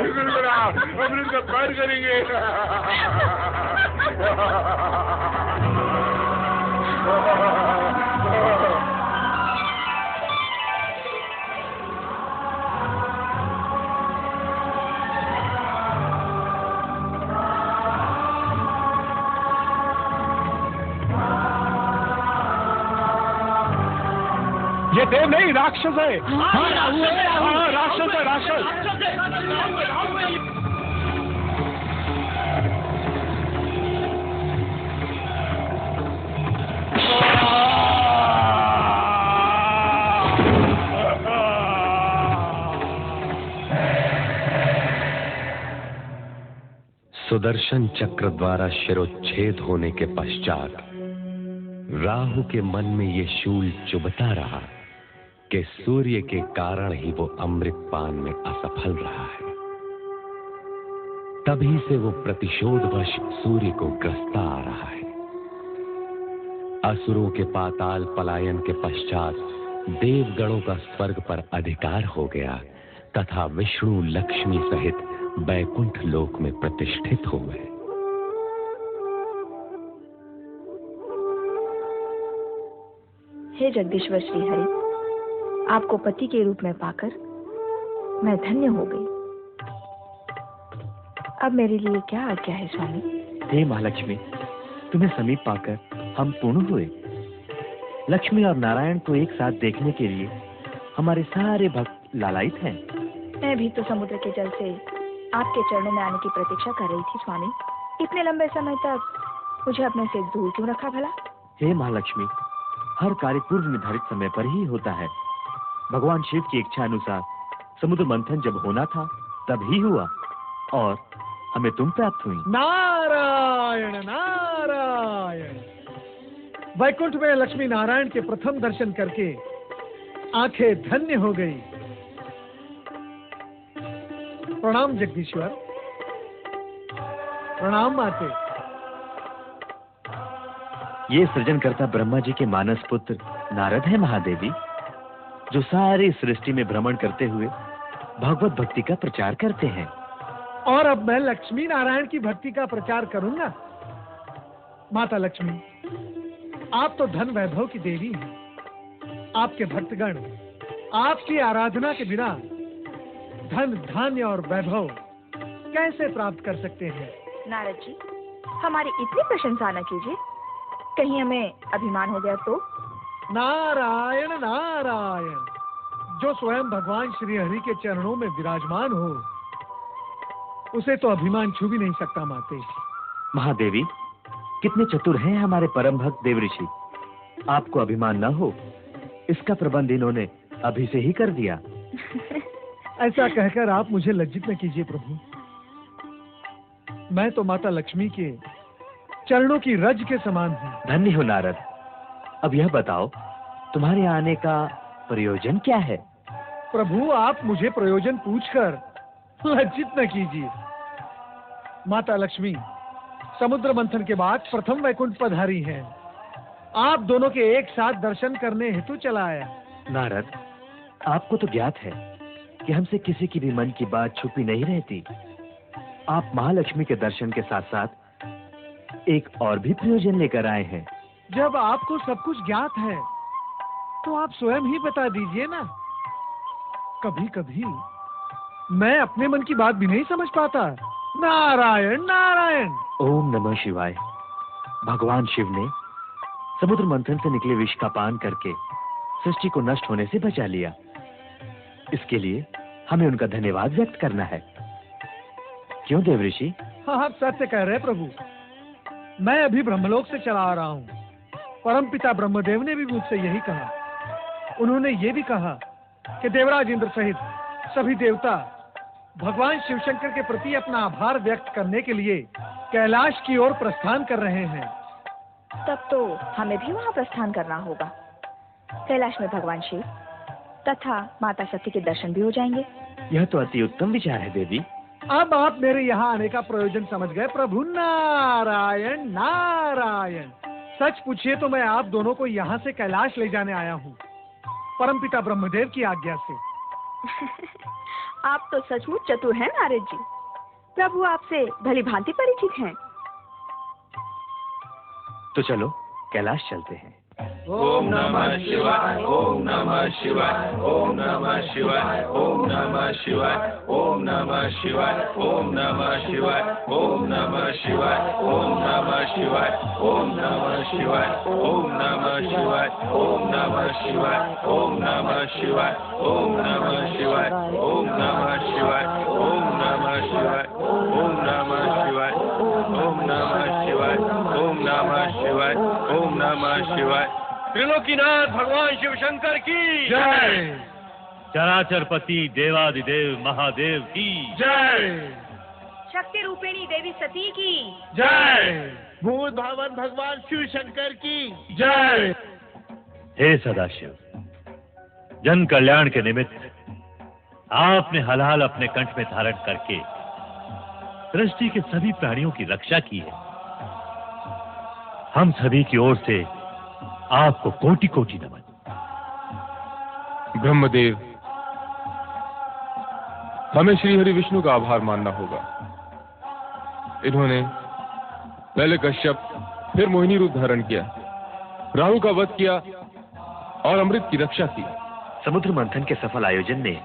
गुलगुला, अमृत का पान करेंगे। ये देव नहीं, राक्षस है। हाँ, राक्षस है, राक्षस। सुदर्शन चक्र द्वारा शिरोच्छेद होने के पश्चात राहु के मन में ये शूल चुभता रहा कि सूर्य के कारण ही वो अमृत पान में असफल रहा है। तभी से वो प्रतिशोधवश सूर्य को ग्रसता आ रहा है। असुरों के पाताल पलायन के पश्चात देवगणों का स्वर्ग पर अधिकार हो गया तथा विष्णु लक्ष्मी सहित बैकुंठ लोक में प्रतिष्ठित हो गए। हे जगदीश्वर श्री हरि, आपको पति के रूप में पाकर मैं धन्य हो गई। अब मेरे लिए क्या आज्ञा है स्वामी? हे महालक्ष्मी, तुम्हें समीप पाकर हम पूर्ण हुए। लक्ष्मी और नारायण को एक साथ देखने के लिए हमारे सारे भक्त लालायित हैं। मैं भी तो समुद्र के जल से आपके चरणों में आने की प्रतीक्षा कर रही थी स्वामी। इतने लंबे समय तक मुझे अपने से दूर क्यों रखा भला? हे महालक्ष्मी, हर कार्य पूर्व निर्धारित समय पर ही होता है। भगवान शिव की इच्छा अनुसार समुद्र मंथन जब होना था तब ही हुआ और हमें तुम प्राप्त हुई। नारायण नारायण। वैकुंठ में लक्ष्मी नारायण के प्रथम दर्शन करके आंखें धन्य हो गई। प्रणाम जगदीश्वर। प्रणाम माते। ये सृजनकर्ता ब्रह्मा जी के मानस पुत्र नारद है महादेवी, जो सारी सृष्टि में भ्रमण करते हुए भगवत भक्ति का प्रचार करते हैं। और अब मैं लक्ष्मी नारायण की भक्ति का प्रचार करूंगा। माता लक्ष्मी, आप तो धन वैभव की देवी हैं। आपके भक्तगण आपकी आराधना के बिना धन धान्य और वैभव कैसे प्राप्त कर सकते हैं? नारद जी, हमारी इतनी प्रशंसा न कीजिए, कहीं हमें अभिमान हो गया तो? नारायण नारायण, जो स्वयं भगवान श्री हरि के चरणों में विराजमान हो, उसे तो अभिमान छू भी नहीं सकता माते। महादेवी, कितने चतुर हैं हमारे परम भक्त देवऋषि। आपको अभिमान न हो, इसका प्रबंध इन्होंने अभी से ही कर दिया। ऐसा कहकर आप मुझे लज्जित न कीजिए प्रभु। मैं तो माता लक्ष्मी के चरणों की रज के समान हूँ। धन्य हो नारद। अब यह बताओ, तुम्हारे आने का प्रयोजन क्या है? प्रभु, आप मुझे प्रयोजन पूछकर लज्जित न कीजिए। माता लक्ष्मी समुद्र मंथन के बाद प्रथम वैकुंठ पधारी हैं। आप दोनों के एक साथ दर्शन करने हेतु चला आया। नारद, आपको तो ज्ञात है कि हमसे किसी की भी मन की बात छुपी नहीं रहती। आप महालक्ष्मी के दर्शन के साथ साथ एक और भी प्रयोजन लेकर आए हैं। जब आपको सब कुछ ज्ञात है तो आप स्वयं ही बता दीजिए ना। कभी कभी मैं अपने मन की बात भी नहीं समझ पाता। नारायण नारायण। ओम नमः शिवाय। भगवान शिव ने समुद्र मंथन से निकले विष का पान करके सृष्टि को नष्ट होने से बचा लिया। इसके लिए हमें उनका धन्यवाद व्यक्त करना है। क्यों देवऋषि? हाँ, आप सत्य कह रहे प्रभु। मैं अभी ब्रह्मलोक से चला आ रहा हूँ। परमपिता ब्रह्मदेव ने भी मुझसे यही कहा। उन्होंने ये भी कहा कि देवराज इंद्र सहित सभी देवता भगवान शिव शंकर के प्रति अपना आभार व्यक्त करने के लिए कैलाश की ओर प्रस्थान कर रहे हैं। तब तो हमें भी वहाँ प्रस्थान करना होगा। कैलाश में भगवान शिव तथा माता सती के दर्शन भी हो जाएंगे। यह तो अति उत्तम विचार है देवी। अब आप मेरे यहाँ आने का प्रयोजन समझ गए प्रभु। नारायण नारायण। सच पूछिए तो मैं आप दोनों को यहाँ से कैलाश ले जाने आया हूँ, परमपिता ब्रह्मदेव की आज्ञा से। आप तो सचमुच चतुर हैं नारद जी। प्रभु आपसे भली भांति परिचित हैं। तो चलो कैलाश चलते हैं। ओम नमः शिवाय, ओम नमः शिवाय, ओम नमः शिवाय, ओम नमः शिवाय, ओम नमः शिवाय, ओम नमः शिवाय, ओम नमः शिवाय, ओम नमः शिवाय, ओम नमः शिवाय, ओम नमः शिवाय, ओम नमः शिवाय, ओम नमः शिवाय, ओम नमः शिवाय, ओम नमः शिवाय, ओम नमः शिवाय, ओम नमः शिवाय, ओम नमः शिवाय, ओम नमः शिवाय, ओम नमः शिवाय। त्रिलोकीनाथ भगवान शिव शंकर की जय। चराचरपति देवादिदेव महादेव की जय। शक्ति रूपिणी देवी सती की जय। भूत भवन भगवान शिव शंकर की जय। हे सदाशिव, जन कल्याण के निमित्त आपने हलाल अपने कंठ में धारण करके सृष्टि के सभी प्राणियों की रक्षा की है। हम सभी की ओर से आपको कोटि कोटि नमन। ब्रह्मदेव, हमें श्री हरि विष्णु का आभार मानना होगा। इन्होंने पहले कश्यप फिर मोहिनी रूप धारण किया, राहु का वध किया और अमृत की रक्षा की। समुद्र मंथन के सफल आयोजन ने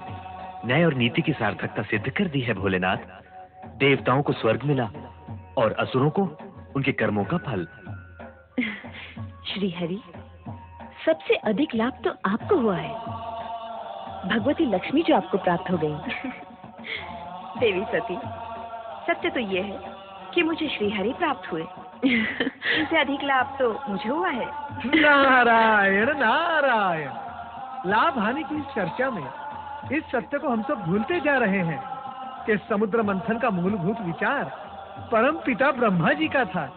न्याय और नीति की सार्थकता सिद्ध कर दी है भोलेनाथ। देवताओं को स्वर्ग मिला और असुरों को उनके कर्मों का फल। श्री हरि, सबसे अधिक लाभ तो आपको हुआ है। भगवती लक्ष्मी जो आपको प्राप्त हो गई। देवी सती, सत्य तो ये है कि मुझे श्री हरि प्राप्त हुए। इनसे अधिक लाभ तो मुझे हुआ है। नारायण नारायण। लाभ हानि की इस चर्चा में इस सत्य को हम सब भूलते जा रहे हैं कि समुद्र मंथन का मूलभूत विचार परम पिता ब्रह्मा जी का था।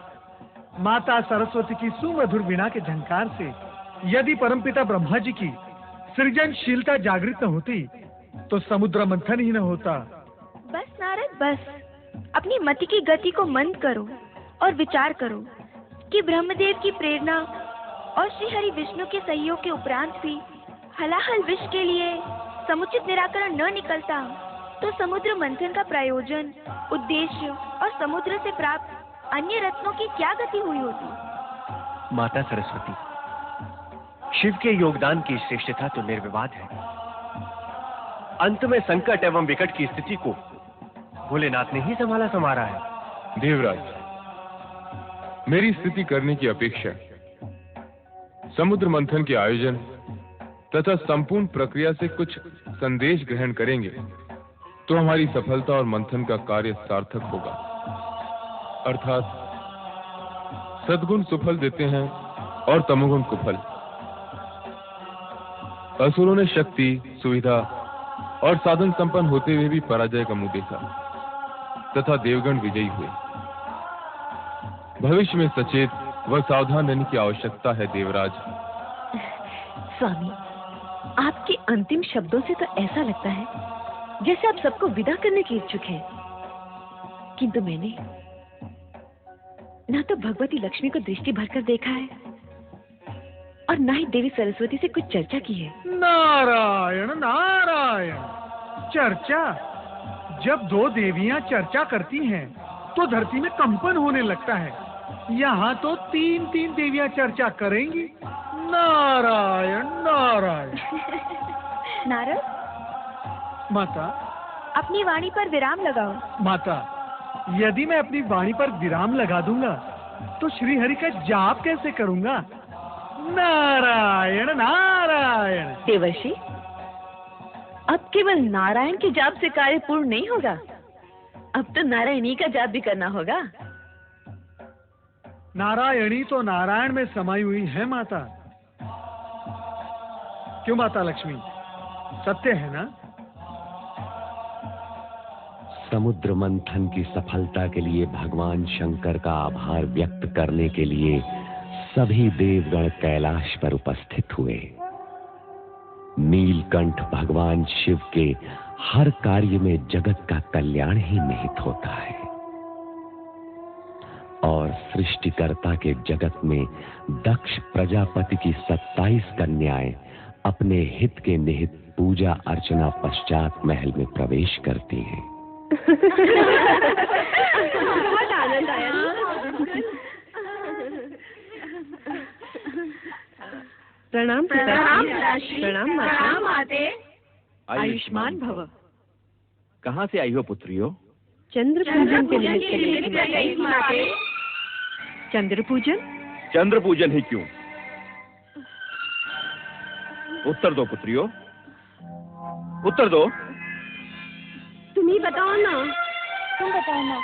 माता सरस्वती की सुमधुर वीणा के झंकार से यदि परमपिता ब्रह्मा जी की सृजनशीलता जागृत न होती तो समुद्र मंथन ही न होता। बस नारद बस, अपनी मति की गति को मंद करो और विचार करो कि ब्रह्मदेव की प्रेरणा और श्री हरि विष्णु के सहयोग के उपरांत भी हलाहल विष के लिए समुचित निराकरण न निकलता तो समुद्र मंथन का प्रयोजन, उद्देश्य और समुद्र से प्राप्त अन्य रत्नों की क्या गति हुई होती? माता सरस्वती, शिव के योगदान की श्रेष्ठता तो निर्विवाद है। अंत में संकट एवं विकट की स्थिति को भोलेनाथ ने ही संवारा है। देवराज, मेरी स्तुति करने की अपेक्षा समुद्र मंथन के आयोजन तथा संपूर्ण प्रक्रिया से कुछ संदेश ग्रहण करेंगे तो हमारी सफलता और मंथन का कार्य सार्थक होगा। अर्थात सद्गुण सुफल देते हैं और तमोगुण कुफल। असुरों ने शक्ति, सुविधा और साधन संपन्न होते हुए भी पराजय का मुंह देखा तथा देवगण विजयी हुए। भविष्य में सचेत व सावधान रहने की आवश्यकता है देवराज। स्वामी, आपके अंतिम शब्दों से तो ऐसा लगता है जैसे आप सबको विदा करने के इच्छुक हैं, किंतु मैंने ना तो भगवती लक्ष्मी को दृष्टि भरकर देखा है और ना ही देवी सरस्वती से कुछ चर्चा की है। नारायण नारायण। चर्चा? जब दो देवियां चर्चा करती हैं तो धरती में कंपन होने लगता है। यहाँ तो तीन तीन देवियां चर्चा करेंगी। नारायण नारायण। नारद, माता, अपनी वाणी पर विराम लगाओ। माता, यदि मैं अपनी वाणी पर विराम लगा दूंगा तो श्री हरि का जाप कैसे करूंगा? नारायण नारायण। देवर्षि, अब केवल नारायण के जाप से कार्य पूर्ण नहीं होगा, अब तो नारायणी का जाप भी करना होगा। नारायणी तो नारायण में समाई हुई है माता। क्यों माता लक्ष्मी, सत्य है ना? समुद्र मंथन की सफलता के लिए भगवान शंकर का आभार व्यक्त करने के लिए सभी देवगण कैलाश पर उपस्थित हुए। नीलकंठ भगवान शिव के हर कार्य में जगत का कल्याण ही निहित होता है और सृष्टिकर्ता के जगत में दक्ष प्रजापति की 27 कन्याएं अपने हित के निहित पूजा अर्चना पश्चात महल में प्रवेश करती हैं। बहुत आनंद आया। प्रणाम पिताजी। प्रणाम माते। आयुष्मान भव। कहाँ से आई हो पुत्रियों? चंद्र पूजन के निमित्त। चंद्र पूजन? चंद्र पूजन ही क्यों? उत्तर दो पुत्रियों, उत्तर दो। तुम ही बताओ ना। तुम बताओ ना।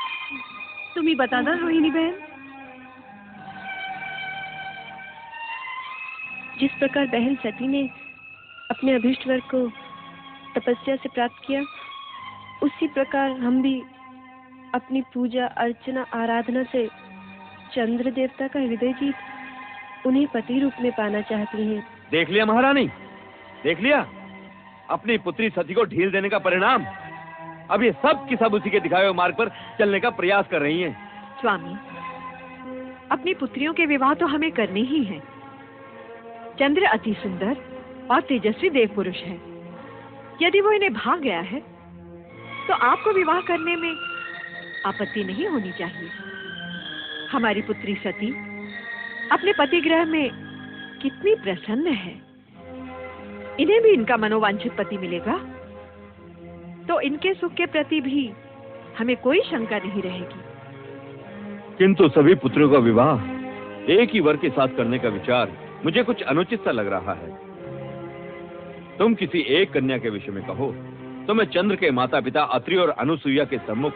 तुम ही बता दो रोहिणी बहन। जिस प्रकार बहन सती ने अपने अभीष्ट वर को तपस्या से प्राप्त किया, उसी प्रकार हम भी अपनी पूजा अर्चना आराधना से चंद्र देवता का हृदय जीत उन्हें पति रूप में पाना चाहती हैं। देख लिया महारानी, देख लिया अपनी पुत्री सती को ढील देने का परिणाम। अब ये सब की सब उसी के दिखाए हुए मार्ग पर चलने का प्रयास कर रही हैं। स्वामी, अपनी पुत्रियों के विवाह तो हमें करने ही हैं। चंद्र अति सुंदर और तेजस्वी देव पुरुष है। यदि वो इन्हें भाग गया है तो आपको विवाह करने में आपत्ति नहीं होनी चाहिए। हमारी पुत्री सती अपने पति गृह में कितनी प्रसन्न है। इन्हें भी इनका मनोवांछित पति मिलेगा तो इनके सुख के प्रति भी हमें कोई शंका नहीं रहेगी। किंतु सभी पुत्रों का विवाह एक ही वर के साथ करने का विचार मुझे कुछ अनुचित सा लग रहा है। तुम किसी एक कन्या के विषय में कहो तो मैं चंद्र के माता पिता अत्रि और अनुसुईया के सम्मुख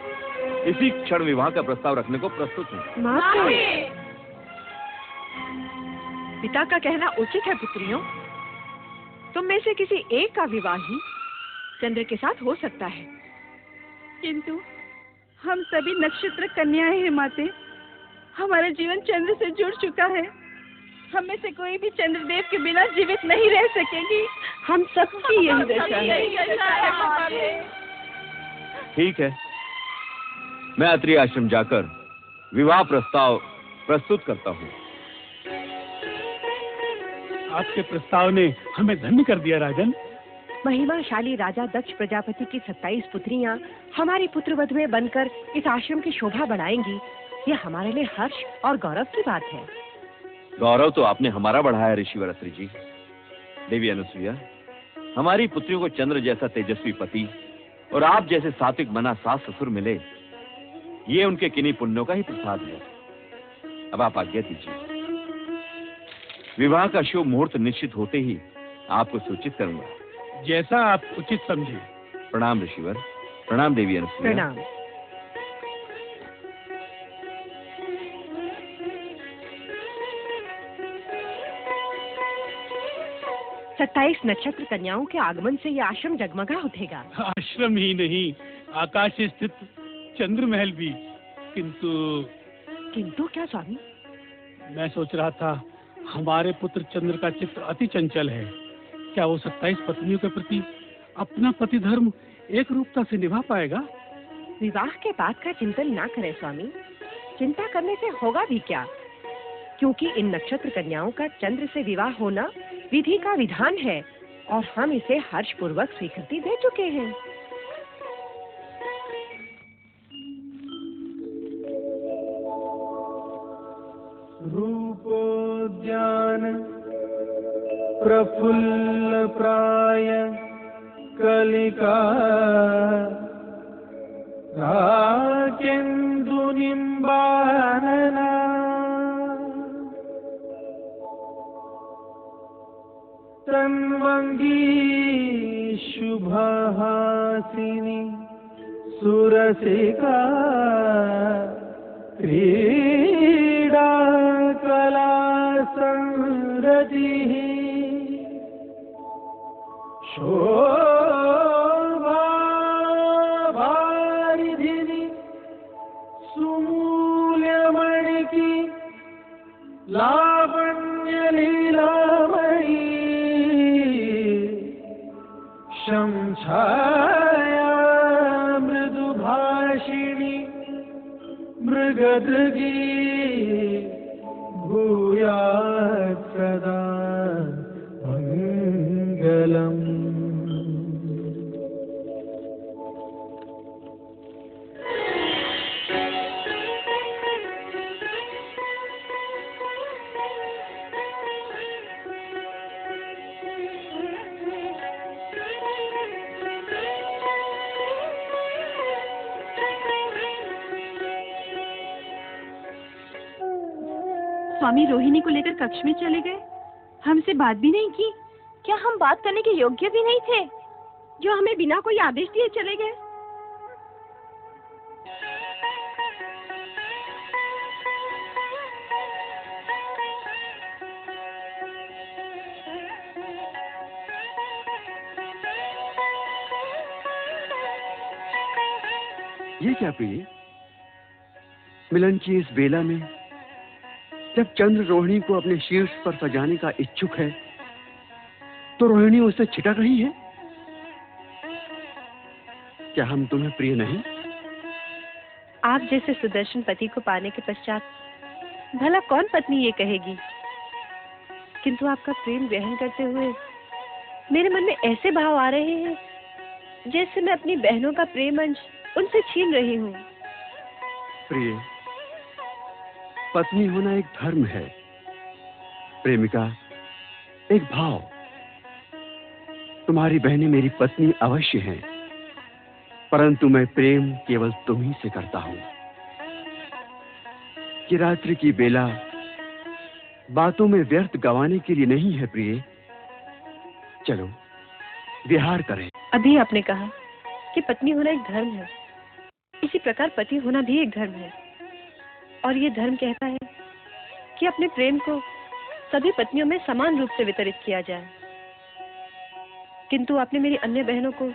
इसी क्षण विवाह का प्रस्ताव रखने को प्रस्तुत हूँ। पिता का कहना उचित है पुत्रियों। तुम में से किसी एक का विवाह ही चंद्र के साथ हो सकता है। किंतु हम सभी नक्षत्र कन्याएं हैं माते। हमारा जीवन चंद्र से जुड़ चुका है। हम में से कोई भी चंद्रदेव के बिना जीवित नहीं रह सकेगी। हम सबकी यही दशा है। ठीक है, मैं अत्रि आश्रम जाकर विवाह प्रस्ताव प्रस्तुत करता हूँ। आपके प्रस्ताव ने हमें धन्य कर दिया राजन। महिमाशाली राजा दक्ष प्रजापति की 27 पुत्रियां हमारी पुत्रवधू में बनकर इस आश्रम की शोभा बढ़ाएंगी, ये हमारे लिए हर्ष और गौरव की बात है। गौरव तो आपने हमारा बढ़ाया ऋषिवर अत्रि जी। देवी अनुसुईया, हमारी पुत्रियों को चंद्र जैसा तेजस्वी पति और आप जैसे सात्विक मना सास ससुर मिले, ये उनके किन्हीं पुण्यों का ही प्रसाद है। अब आप आज्ञा दीजिए, विवाह का शुभ मुहूर्त निश्चित होते ही आपको सूचित करूंगा। जैसा आप उचित समझे। प्रणाम ऋषिवर। प्रणाम देवी अनुसुईया। प्रणाम। सत्ताईस नक्षत्र कन्याओं के आगमन से यह आश्रम जगमगा उठेगा। आश्रम ही नहीं, आकाश स्थित चंद्र महल भी। किंतु क्या स्वामी? मैं सोच रहा था, हमारे पुत्र चंद्र का चित्त अति चंचल है। क्या वो 27 पत्नियों के प्रति अपना पति धर्म एक रूपता से निभा पाएगा? विवाह के बाद का चिंतन ना करें स्वामी, चिंता करने से होगा भी क्या, क्योंकि इन नक्षत्र कन्याओं का चंद्र से विवाह होना विधि का विधान है और हम इसे हर्ष पूर्वक स्वीकृति दे चुके हैं। रूपोद्यान प्रफुल्ल प्राय कलिका राकेन्दु निम्बानना तन्वंगी शुभहासिनी सुरसिका क्रीडा कला संरतिः शोभा वारिधिनी सुमूल्यमणि की लावण्य लीलामयी शंछाया मृदुभाषिणी मृगधगी भूयात् सदा मंगलम्। स्वामी रोहिणी को लेकर कक्ष में चले गए, हमसे बात भी नहीं की। क्या हम बात करने के योग्य भी नहीं थे, जो हमें बिना कोई आदेश दिए चले गए? ये क्या प्रिय, मिलन की इस बेला में जब चंद्र रोहिणी को अपने शीर्ष पर सजाने का इच्छुक है, तो रोहिणी उससे छिटक रही है। क्या हम तुम्हें प्रिय नहीं? आप जैसे सुदर्शन पति को पाने के पश्चात भला कौन पत्नी ये कहेगी? किंतु आपका प्रेम ग्रहण करते हुए मेरे मन में ऐसे भाव आ रहे हैं जैसे मैं अपनी बहनों का प्रेम अंश उनसे छीन रही हूँ। प्रिय, पत्नी होना एक धर्म है, प्रेमिका एक भाव। तुम्हारी बहनें मेरी पत्नी अवश्य हैं, परंतु मैं प्रेम केवल तुम ही से करता हूं। कि रात्रि की बेला बातों में व्यर्थ गंवाने के लिए नहीं है प्रिय। चलो विहार करें। अभी आपने कहा कि पत्नी होना एक धर्म है, इसी प्रकार पति होना भी एक धर्म है। और ये धर्म कहता है कि अपने प्रेम को सभी पत्नियों में समान रूप से वितरित किया जाए। किंतु आपने मेरी अन्य बहनों को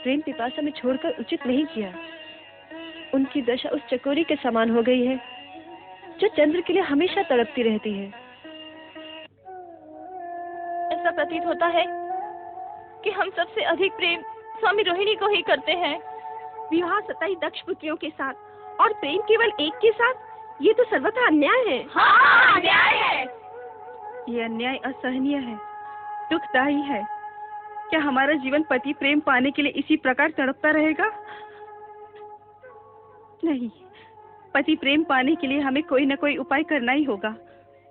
प्रेम पिपासा में छोड़कर उचित नहीं किया। उनकी दशा उस चकोरी के समान हो गई है जो चंद्र के लिए हमेशा तड़पती रहती है। ऐसा प्रतीत होता है कि हम सबसे अधिक प्रेम स्वामी रोहिणी को ही करते हैं। विवाह 27 दक्ष पुत्रियों के साथ और प्रेम केवल एक के साथ, ये तो सर्वथा अन्याय है। हाँ, अन्याय है। ये अन्याय असहनीय है, दुखदायी है। क्या हमारा जीवन पति प्रेम पाने के लिए इसी प्रकार तड़पता रहेगा? नहीं, पति प्रेम पाने के लिए हमें कोई न कोई उपाय करना ही होगा,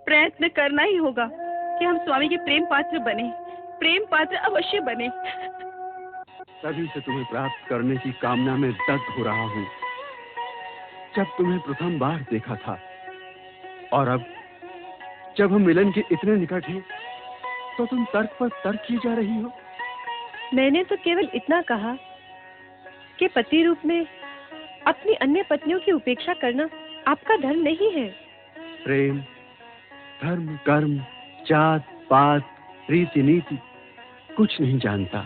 प्रयत्न करना ही होगा कि हम स्वामी के प्रेम पात्र बने, प्रेम पात्र अवश्य बने। तभी से तुम्हें प्राप्त करने की कामना में दग्ध हो रहा हूँ। जब तुम्हें प्रथम बार देखा था और अब जब हम मिलन के इतने निकट हैं, तो तुम तर्क पर तर्क की जा रही हो। मैंने तो केवल इतना कहा कि पति रूप में अपनी अन्य पत्नियों की उपेक्षा करना आपका धर्म नहीं है। प्रेम धर्म, कर्म, जात पात, रीति नीति कुछ नहीं जानता।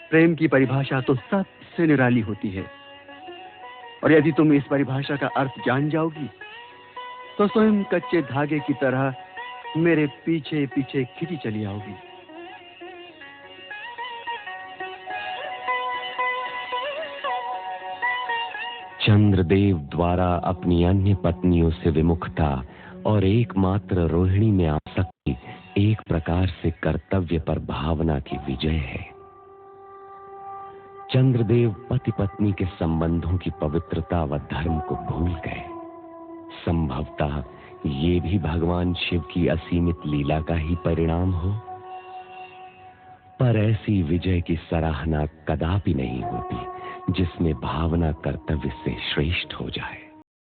प्रेम की परिभाषा तो सबसे निराली होती है, और यदि तुम इस परिभाषा का अर्थ जान जाओगी तो स्वयं कच्चे धागे की तरह मेरे पीछे पीछे खिंची चली आओगी। चंद्रदेव द्वारा अपनी अन्य पत्नियों से विमुखता और एकमात्र रोहिणी में आसक्ति एक प्रकार से कर्तव्य पर भावना की विजय है। चंद्रदेव पति पत्नी के संबंधों की पवित्रता व धर्म को भूल गए। संभवतः ये भी भगवान शिव की असीमित लीला का ही परिणाम हो, पर ऐसी विजय की सराहना कदापि नहीं होती जिसमें भावना कर्तव्य से श्रेष्ठ हो जाए।